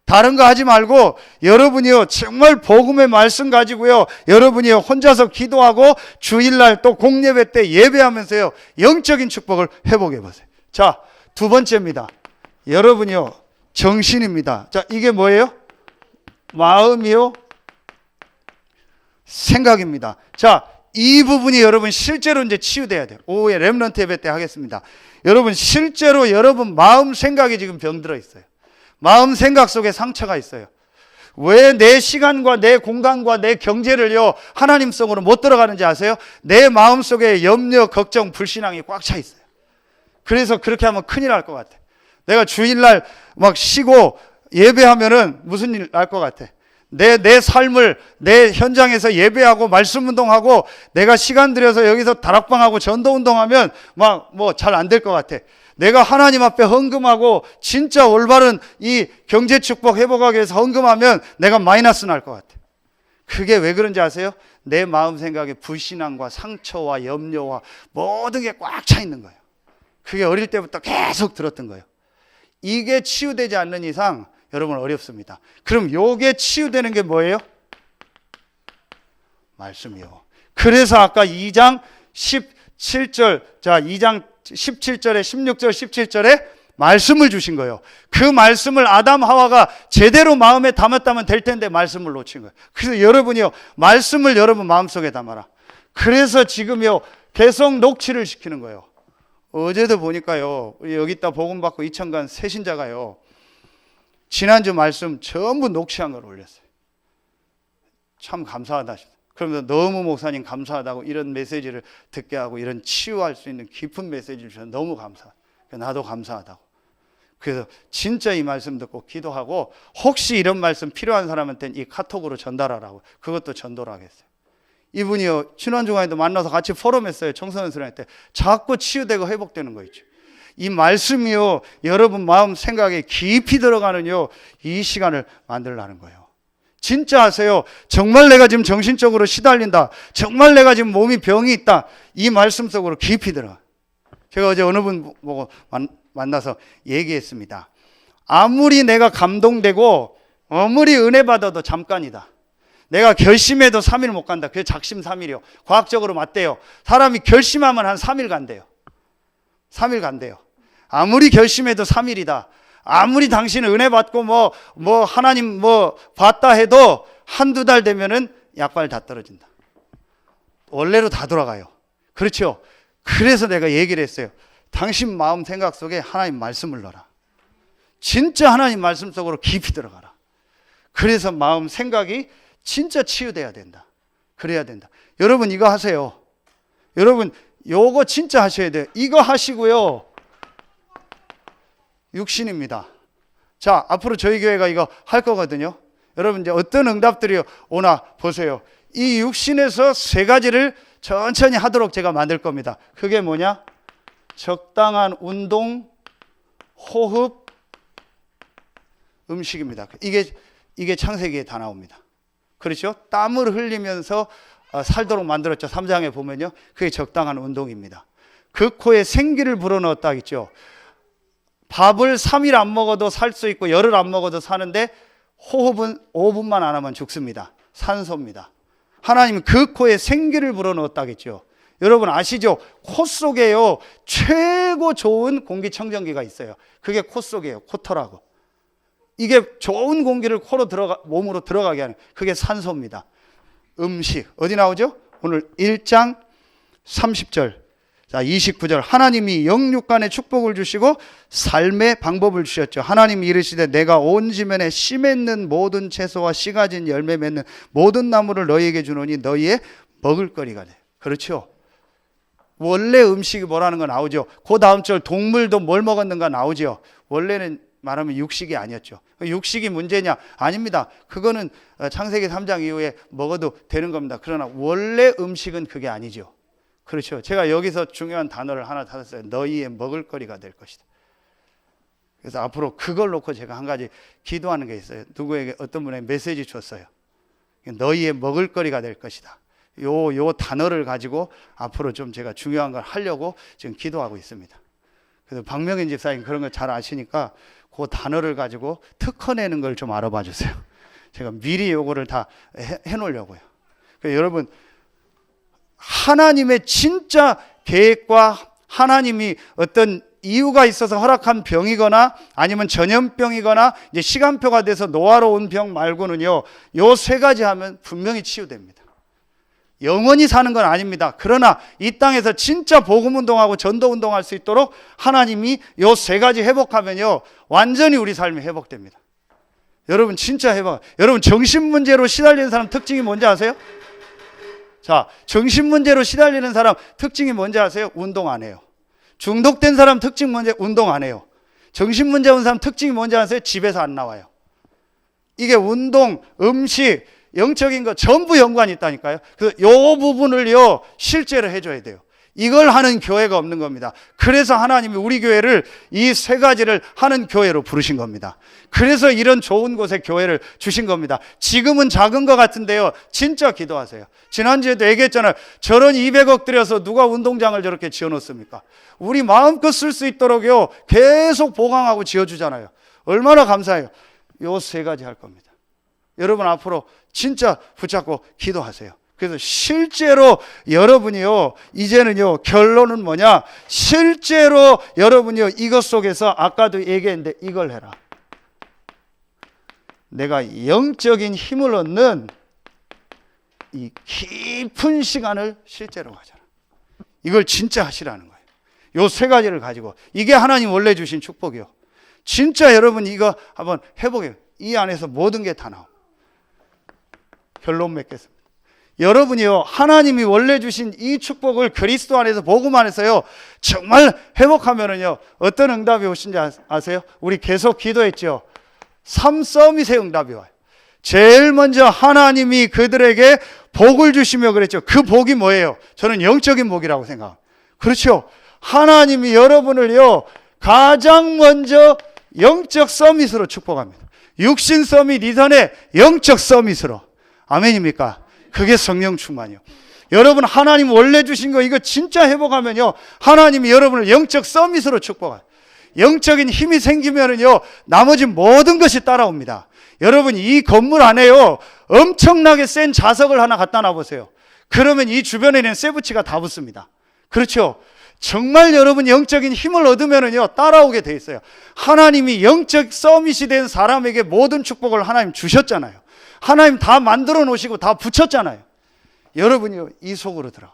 A: 다른 거 하지 말고 여러분이요 정말 복음의 말씀 가지고요 여러분이요 혼자서 기도하고 주일날 또 공예배 때 예배하면서요 영적인 축복을 회복해 보세요. 자, 두 번째입니다. 여러분이요 정신입니다. 자, 이게 뭐예요? 마음이요 생각입니다. 자, 이 부분이 여러분 실제로 이제 치유돼야 돼요. 오후에 렘넌트 예배 때 하겠습니다. 여러분 실제로 여러분 마음 생각이 지금 병들어 있어요. 마음 생각 속에 상처가 있어요. 왜 내 시간과 내 공간과 내 경제를요 하나님 속으로 못 들어가는지 아세요? 내 마음 속에 염려, 걱정, 불신앙이 꽉 차 있어요. 그래서 그렇게 하면 큰일 날 것 같아. 내가 주일날 막 쉬고 예배하면은 무슨 일 날 것 같아? 내 삶을 내 현장에서 예배하고 말씀 운동하고 내가 시간 들여서 여기서 다락방하고 전도 운동하면 막 뭐 잘 안 될 것 같아. 내가 하나님 앞에 헌금하고 진짜 올바른 이 경제 축복 회복하기 위해서 헌금하면 내가 마이너스 날 것 같아. 그게 왜 그런지 아세요? 내 마음 생각에 불신앙과 상처와 염려와 모든 게 꽉 차 있는 거예요. 그게 어릴 때부터 계속 들었던 거예요. 이게 치유되지 않는 이상 여러분 어렵습니다. 그럼 요게 치유되는 게 뭐예요? 말씀이요. 그래서 아까 2장 17절, 자 2장 17절에 16절 17절에 말씀을 주신 거예요. 그 말씀을 아담 하와가 제대로 마음에 담았다면 될 텐데 말씀을 놓친 거예요. 그래서 여러분이요, 말씀을 여러분 마음속에 담아라. 그래서 지금요 계속 녹취를 시키는 거예요. 어제도 보니까요, 여기다 복음 받고 이천간 새신자가요, 지난주 말씀 전부 녹취한 걸 올렸어요. 참 감사하다. 그러면서 너무 목사님 감사하다고, 이런 메시지를 듣게 하고 이런 치유할 수 있는 깊은 메시지를 주셔서 너무 감사하다. 나도 감사하다고. 그래서 진짜 이 말씀 듣고 기도하고, 혹시 이런 말씀 필요한 사람한테는 이 카톡으로 전달하라고, 그것도 전도를 하겠어요. 이분이요, 지난주간에도 만나서 같이 포럼했어요. 청소년 수련회 때. 자꾸 치유되고 회복되는 거 있죠. 이 말씀이요, 여러분 마음 생각에 깊이 들어가는요, 이 시간을 만들라는 거예요. 진짜 아세요? 정말 내가 지금 정신적으로 시달린다, 정말 내가 지금 몸이 병이 있다, 이 말씀 속으로 깊이 들어가. 제가 어제 어느 분 보고 만나서 얘기했습니다. 아무리 내가 감동되고 아무리 은혜 받아도 잠깐이다. 내가 결심해도 3일 못 간다. 그게 작심 3일이요. 과학적으로 맞대요. 사람이 결심하면 한 3일 간대요. 3일 간대요. 아무리 결심해도 3일이다. 아무리 당신은 은혜 받고 하나님 봤다 해도 한두 달 되면은 약발 다 떨어진다. 원래로 다 돌아가요. 그렇죠? 그래서 내가 얘기를 했어요. 당신 마음 생각 속에 하나님 말씀을 넣어라. 진짜 하나님 말씀 속으로 깊이 들어가라. 그래서 마음 생각이 진짜 치유돼야 된다. 그래야 된다. 여러분 이거 하세요. 여러분 요거 진짜 하셔야 돼요. 이거 하시고요. 육신입니다. 자, 앞으로 저희 교회가 이거 할 거거든요. 여러분 이제 어떤 응답들이 오나 보세요. 이 육신에서 3가지를 천천히 하도록 제가 만들 겁니다. 그게 뭐냐? 적당한 운동, 호흡, 음식입니다. 이게 창세기에 다 나옵니다. 그렇죠? 땀을 흘리면서 살도록 만들었죠. 3장에 보면요. 그게 적당한 운동입니다. 그 코에 생기를 불어넣었다 하겠죠. 밥을 3일 안 먹어도 살 수 있고 열흘 안 먹어도 사는데 호흡은 5분만 안 하면 죽습니다. 산소입니다. 하나님은 그 코에 생기를 불어넣었다 하겠죠. 여러분 아시죠? 코 속에요 최고 좋은 공기청정기가 있어요. 그게 코 속이에요. 코터라고. 이게 좋은 공기를 몸으로 들어가게 하는, 그게 산소입니다. 음식 어디 나오죠? 오늘 1장 30절, 자 29절. 하나님이 영육간에 축복을 주시고 삶의 방법을 주셨죠. 하나님이 이르시되 내가 온 지면에 씨 맺는 모든 채소와 씨 가진 열매 맺는 모든 나무를 너희에게 주노니 너희의 먹을거리가 돼. 그렇죠? 원래 음식이 뭐라는 거 나오죠. 그 다음 절 동물도 뭘 먹었는가 나오죠. 원래는 말하면 육식이 아니었죠. 육식이 문제냐? 아닙니다. 그거는 창세기 3장 이후에 먹어도 되는 겁니다. 그러나 원래 음식은 그게 아니죠. 그렇죠. 제가 여기서 중요한 단어를 하나 찾았어요. 너희의 먹을거리가 될 것이다. 그래서 앞으로 그걸 놓고 제가 한 가지 기도하는 게 있어요. 누구에게 어떤 분에게 메시지 줬어요. 너희의 먹을거리가 될 것이다. 요 단어를 가지고 앞으로 좀 제가 중요한 걸 하려고 지금 기도하고 있습니다. 그래서 박명인 집사님 그런 거 잘 아시니까 그 단어를 가지고 특허내는 걸 좀 알아봐 주세요. 제가 미리 요거를 다 해놓으려고요. 그러니까 여러분 하나님의 진짜 계획과 하나님이 어떤 이유가 있어서 허락한 병이거나 아니면 전염병이거나 이제 시간표가 돼서 노화로운 병 말고는요, 요 3가지 하면 분명히 치유됩니다. 영원히 사는 건 아닙니다. 그러나 이 땅에서 진짜 복음운동하고 전도운동할 수 있도록 하나님이 요 3가지 회복하면요 완전히 우리 삶이 회복됩니다. 여러분 진짜 여러분 정신문제로 시달리는 사람 특징이 뭔지 아세요? 자, 정신문제로 시달리는 사람 특징이 뭔지 아세요? 운동 안 해요. 중독된 사람 특징 뭔지? 운동 안 해요. 정신문제 온 사람 특징이 뭔지 아세요? 집에서 안 나와요. 이게 운동, 음식, 영적인 거 전부 연관이 있다니까요. 그래서 이 부분을요 실제로 해줘야 돼요. 이걸 하는 교회가 없는 겁니다. 그래서 하나님이 우리 교회를 이 3가지를 하는 교회로 부르신 겁니다. 그래서 이런 좋은 곳에 교회를 주신 겁니다. 지금은 작은 것 같은데요 진짜 기도하세요. 지난주에도 얘기했잖아요. 저런 200억 들여서 누가 운동장을 저렇게 지어놓습니까? 우리 마음껏 쓸 수 있도록요 계속 보강하고 지어주잖아요. 얼마나 감사해요. 요 3가지 할 겁니다. 여러분 앞으로 진짜 붙잡고 기도하세요. 그래서 실제로 여러분이요, 이제는요, 결론은 뭐냐? 실제로 여러분이요, 이것 속에서 아까도 얘기했는데 이걸 해라. 내가 영적인 힘을 얻는 이 깊은 시간을 실제로 가져라. 이걸 진짜 하시라는 거예요. 요 세 가지를 가지고, 이게 하나님 원래 주신 축복이요. 진짜 여러분 이거 한번 해보게요. 이 안에서 모든 게 다 나옵니다. 결론 맺겠습니다. 여러분이요, 하나님이 원래 주신 이 축복을 그리스도 안에서 복음 안에서요, 정말 회복하면은요, 어떤 응답이 오신지 아세요? 우리 계속 기도했죠. 3서밋의 응답이 와요. 제일 먼저 하나님이 그들에게 복을 주시며 그랬죠. 그 복이 뭐예요? 저는 영적인 복이라고 생각합니다. 그렇죠. 하나님이 여러분을요, 가장 먼저 영적 서밋으로 축복합니다. 육신 서밋 이전에 영적 서밋으로. 아멘입니까? 그게 성령 충만이요. 여러분, 하나님 원래 주신 거 이거 진짜 회복하면요, 하나님이 여러분을 영적 서밋으로 축복해요. 영적인 힘이 생기면은요, 나머지 모든 것이 따라옵니다. 여러분, 이 건물 안에요, 엄청나게 센 자석을 하나 갖다 놔보세요. 그러면 이 주변에 있는 쇠붙이가 다 붙습니다. 그렇죠? 정말 여러분 영적인 힘을 얻으면은요, 따라오게 돼 있어요. 하나님이 영적 서밋이 된 사람에게 모든 축복을 하나님 주셨잖아요. 하나님 다 만들어 놓으시고 다 붙였잖아요. 여러분이요, 이 속으로 들어가.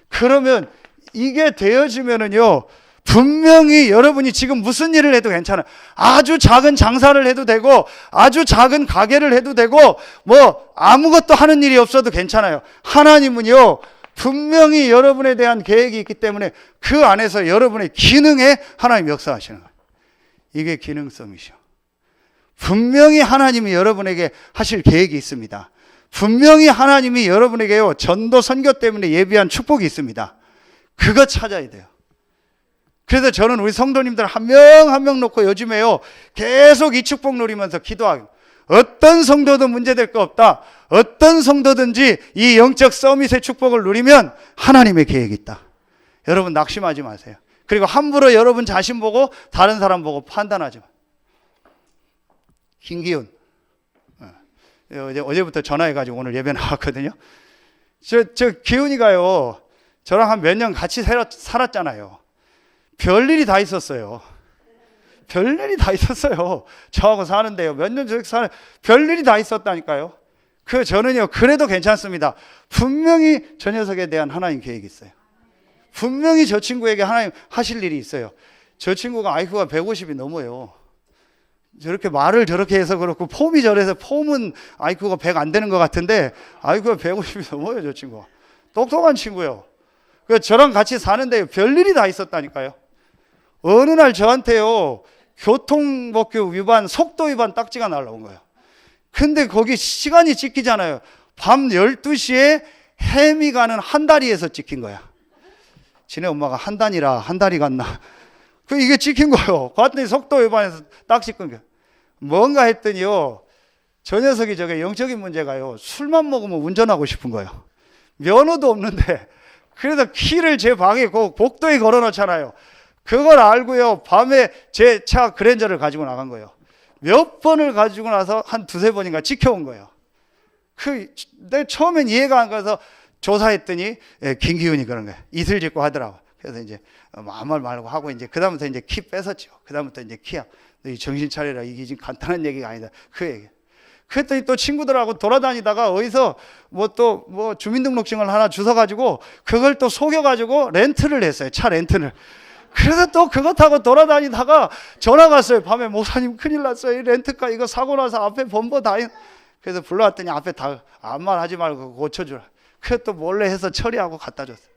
A: 그러면 이게 되어지면은요, 분명히 여러분이 지금 무슨 일을 해도 괜찮아요. 아주 작은 장사를 해도 되고, 아주 작은 가게를 해도 되고, 뭐 아무것도 하는 일이 없어도 괜찮아요. 하나님은요, 분명히 여러분에 대한 계획이 있기 때문에 그 안에서 여러분의 기능에 하나님 역사하시는 거예요. 이게 기능성이죠. 분명히 하나님이 여러분에게 하실 계획이 있습니다. 분명히 하나님이 여러분에게요, 전도 선교 때문에 예비한 축복이 있습니다. 그거 찾아야 돼요. 그래서 저는 우리 성도님들 한 명 한 명 놓고 요즘에요, 계속 이 축복 누리면서 기도하고, 어떤 성도도 문제될 거 없다. 어떤 성도든지 이 영적 서밋의 축복을 누리면 하나님의 계획이 있다. 여러분 낙심하지 마세요. 그리고 함부로 여러분 자신 보고 다른 사람 보고 판단하지 마. 김기훈, 어제부터 전화해가지고 오늘 예배 나왔거든요. 저 기훈이가요, 저랑 한 몇 년 같이 살았잖아요. 별일이 다 있었어요. 별일이 다 있었어요. 저하고 사는데요, 몇 년 저렇게 사는, 별일이 다 있었다니까요. 저는요, 그래도 괜찮습니다. 분명히 저 녀석에 대한 하나님 계획이 있어요. 분명히 저 친구에게 하나님 하실 일이 있어요. 저 친구가 IQ가 150이 넘어요. 저렇게 말을 저렇게 해서 그렇고, 폼이 저래서, 폼은 IQ가 100 안 되는 것 같은데 IQ가 150이 넘어요. 저 친구가 똑똑한 친구예요. 저랑 같이 사는데 별일이 다 있었다니까요. 어느 날 저한테요, 교통법규 위반, 속도 위반 딱지가 날라온 거예요. 근데 거기 시간이 찍히잖아요. 밤 12시에 해미 가는 한다리에서 찍힌 거야. 지네 엄마가 한단이라 한다리 갔나? 이게 찍힌 거예요. 봤더니 속도 위반해서 딱지 끈 거예요. 뭔가 했더니요, 저 녀석이 저게 영적인 문제가요, 술만 먹으면 운전하고 싶은 거예요. 면허도 없는데. 그래서 키를 제 방에 복도에 걸어 놓잖아요. 그걸 알고요, 밤에 제 차 그랜저를 가지고 나간 거예요. 몇 번을 가지고 나서 한 두세 번인가 지켜온 거예요. 내가 처음엔 이해가 안 가서 조사했더니, 김기훈이 그런 거예요. 이슬 짓고 하더라고. 그래서 이제 아무 말 말고 하고, 이제 그다음부터 이제 키 뺏었죠. 그다음부터 이제 키야, 너 정신 차려라. 이게 지금 간단한 얘기가 아니다. 그 얘기. 그랬더니 또 친구들하고 돌아다니다가 어디서 뭐 주민등록증을 하나 주워가지고 그걸 또 속여가지고 렌트를 했어요. 차 렌트를. 그래서 또 그거 타고 돌아다니다가 전화가 왔어요. 밤에 목사님 큰일 났어요. 이 렌트카 이거 사고 나서 앞에 범버 다. 그래서 불러왔더니 앞에 다 아무 말 하지 말고 고쳐주라. 그래서 또 몰래 해서 처리하고 갖다 줬어요.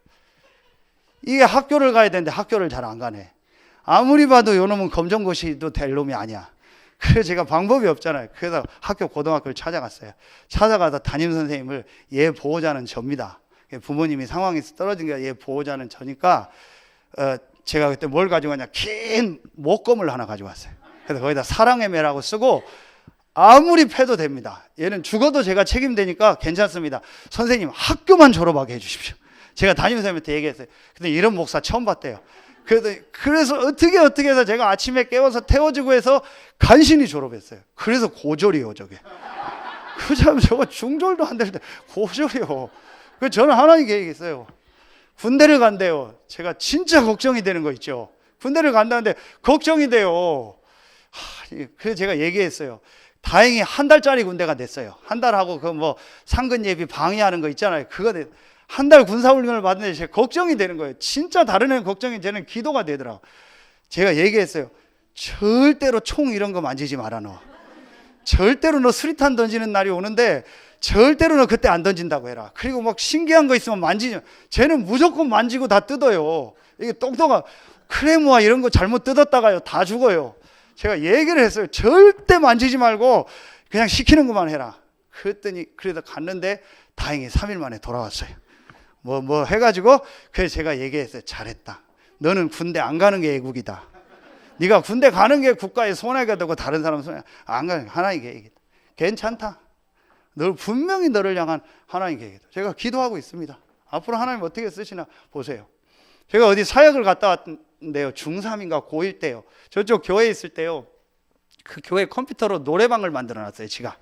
A: 이게 학교를 가야 되는데 학교를 잘 안 가네. 아무리 봐도 요놈은 검정고시도 될 놈이 아니야. 그래서 제가 방법이 없잖아요. 그래서 고등학교를 찾아갔어요. 찾아가서 담임선생님을, 얘 보호자는 접니다. 부모님이 상황에서 떨어진 게 얘 보호자는 저니까, 제가 그때 뭘 가지고 왔냐, 긴 목검을 하나 가지고 왔어요. 그래서 거기다 사랑의 매라고 쓰고, 아무리 패도 됩니다. 얘는 죽어도 제가 책임되니까 괜찮습니다. 선생님 학교만 졸업하게 해주십시오. 제가 담임선생님한테 얘기했어요. 근데 이런 목사 처음 봤대요. 그래서 어떻게 해서 제가 아침에 깨워서 태워주고 해서 간신히 졸업했어요. 그래서 고졸이에요, 저게. 참 저거 중졸도 안 될 때 고졸이요. 그 저는 하나님 계획이 있어요. 군대를 간대요. 제가 진짜 걱정이 되는 거 있죠. 군대를 간다는데 걱정이 돼요. 그래서 제가 얘기했어요. 다행히 한 달짜리 군대가 됐어요. 한 달 하고 그 뭐 상근 예비 방해하는 거 있잖아요. 그거 한 달 군사훈련을 받는데 제가 걱정이 되는 거예요. 진짜 다른 애는 걱정이 되는 기도가 되더라고. 제가 얘기했어요. 절대로 총 이런 거 만지지 마라 너. 절대로 너 수리탄 던지는 날이 오는데 절대로 너 그때 안 던진다고 해라. 그리고 막 신기한 거 있으면 만지지. 쟤는 무조건 만지고 다 뜯어요. 이게 똥똥아 크레모아 이런 거 잘못 뜯었다가요 다 죽어요. 제가 얘기를 했어요. 절대 만지지 말고 그냥 시키는 것만 해라. 그랬더니 그래도 갔는데 다행히 3일 만에 돌아왔어요. 뭐 해가지고 그래서 제가 얘기했어요. 잘했다. 너는 군대 안 가는 게 애국이다. 네가 군대 가는 게 국가에 손해가 되고 다른 사람 손해 안 가는 게 하나님 계획이다. 괜찮다. 너 분명히 너를 향한 하나님 계획이다. 제가 기도하고 있습니다. 앞으로 하나님 어떻게 쓰시나 보세요. 제가 어디 사역을 갔다 왔는데요. 중3인가 고1 때요. 저쪽 교회에 있을 때요. 그 교회 컴퓨터로 노래방을 만들어 놨어요. 지가.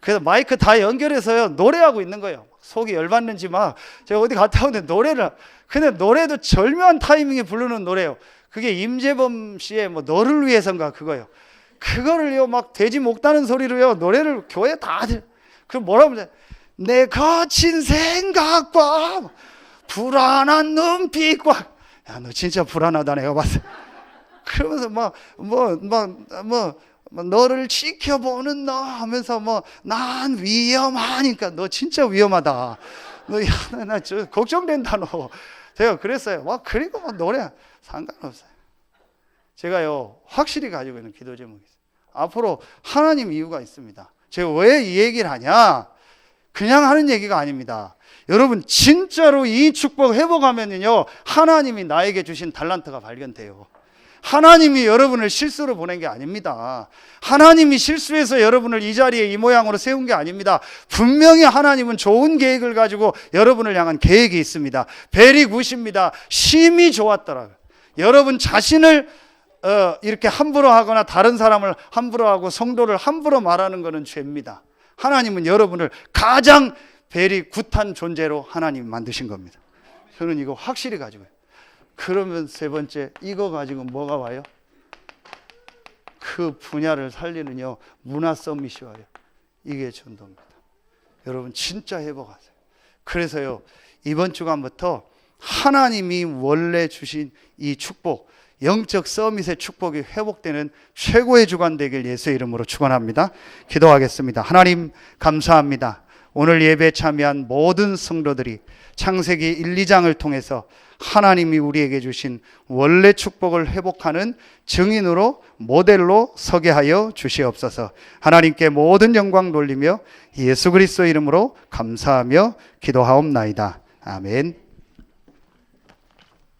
A: 그래서 마이크 다 연결해서요. 노래하고 있는 거예요. 속이 열받는지 막 제가 어디 갔다 오는데 노래를 근데 노래도 절묘한 타이밍에 부르는 노래예요. 그게 임재범 씨의 뭐 너를 위해서인가 그거요. 그거를요 막 돼지 목 다는 소리로요 노래를 교회 다들 그 뭐라고 하면 내 거친 생각과 불안한 눈빛과 야 너 진짜 불안하다 내가 봤어. 그러면서 너를 지켜보는 너 하면서 난 위험하니까 너 진짜 위험하다. 나 저 걱정된다 너. 제가 그랬어요. 그리고 노래 상관없어요. 제가요 확실히 가지고 있는 기도 제목이 있어요. 앞으로 하나님 이유가 있습니다. 제가 왜 이 얘기를 하냐? 그냥 하는 얘기가 아닙니다. 여러분 진짜로 이 축복 회복하면요 하나님이 나에게 주신 달란트가 발견돼요. 하나님이 여러분을 실수로 보낸 게 아닙니다. 하나님이 실수해서 여러분을 이 자리에 이 모양으로 세운 게 아닙니다. 분명히 하나님은 좋은 계획을 가지고 여러분을 향한 계획이 있습니다. 벨이 굿입니다. 심히 좋았더라고요. 여러분 자신을 이렇게 함부로 하거나 다른 사람을 함부로 하고 성도를 함부로 말하는 것은 죄입니다. 하나님은 여러분을 가장 벨이 굿한 존재로 하나님이 만드신 겁니다. 저는 이거 확실히 가지고 있어요. 그러면 세 번째 이거 가지고 뭐가 와요? 그 분야를 살리는요 문화 서밋이 와요. 이게 전도입니다. 여러분 진짜 회복하세요. 그래서요 이번 주간부터 하나님이 원래 주신 이 축복 영적 서밋의 축복이 회복되는 최고의 주간 되길 예수의 이름으로 축원합니다. 기도하겠습니다. 하나님 감사합니다. 오늘 예배에 참여한 모든 성도들이 창세기 1, 2장을 통해서 하나님이 우리에게 주신 원래 축복을 회복하는 증인으로 모델로 서게 하여 주시옵소서. 하나님께 모든 영광 돌리며 예수 그리스도 이름으로 감사하며 기도하옵나이다. 아멘.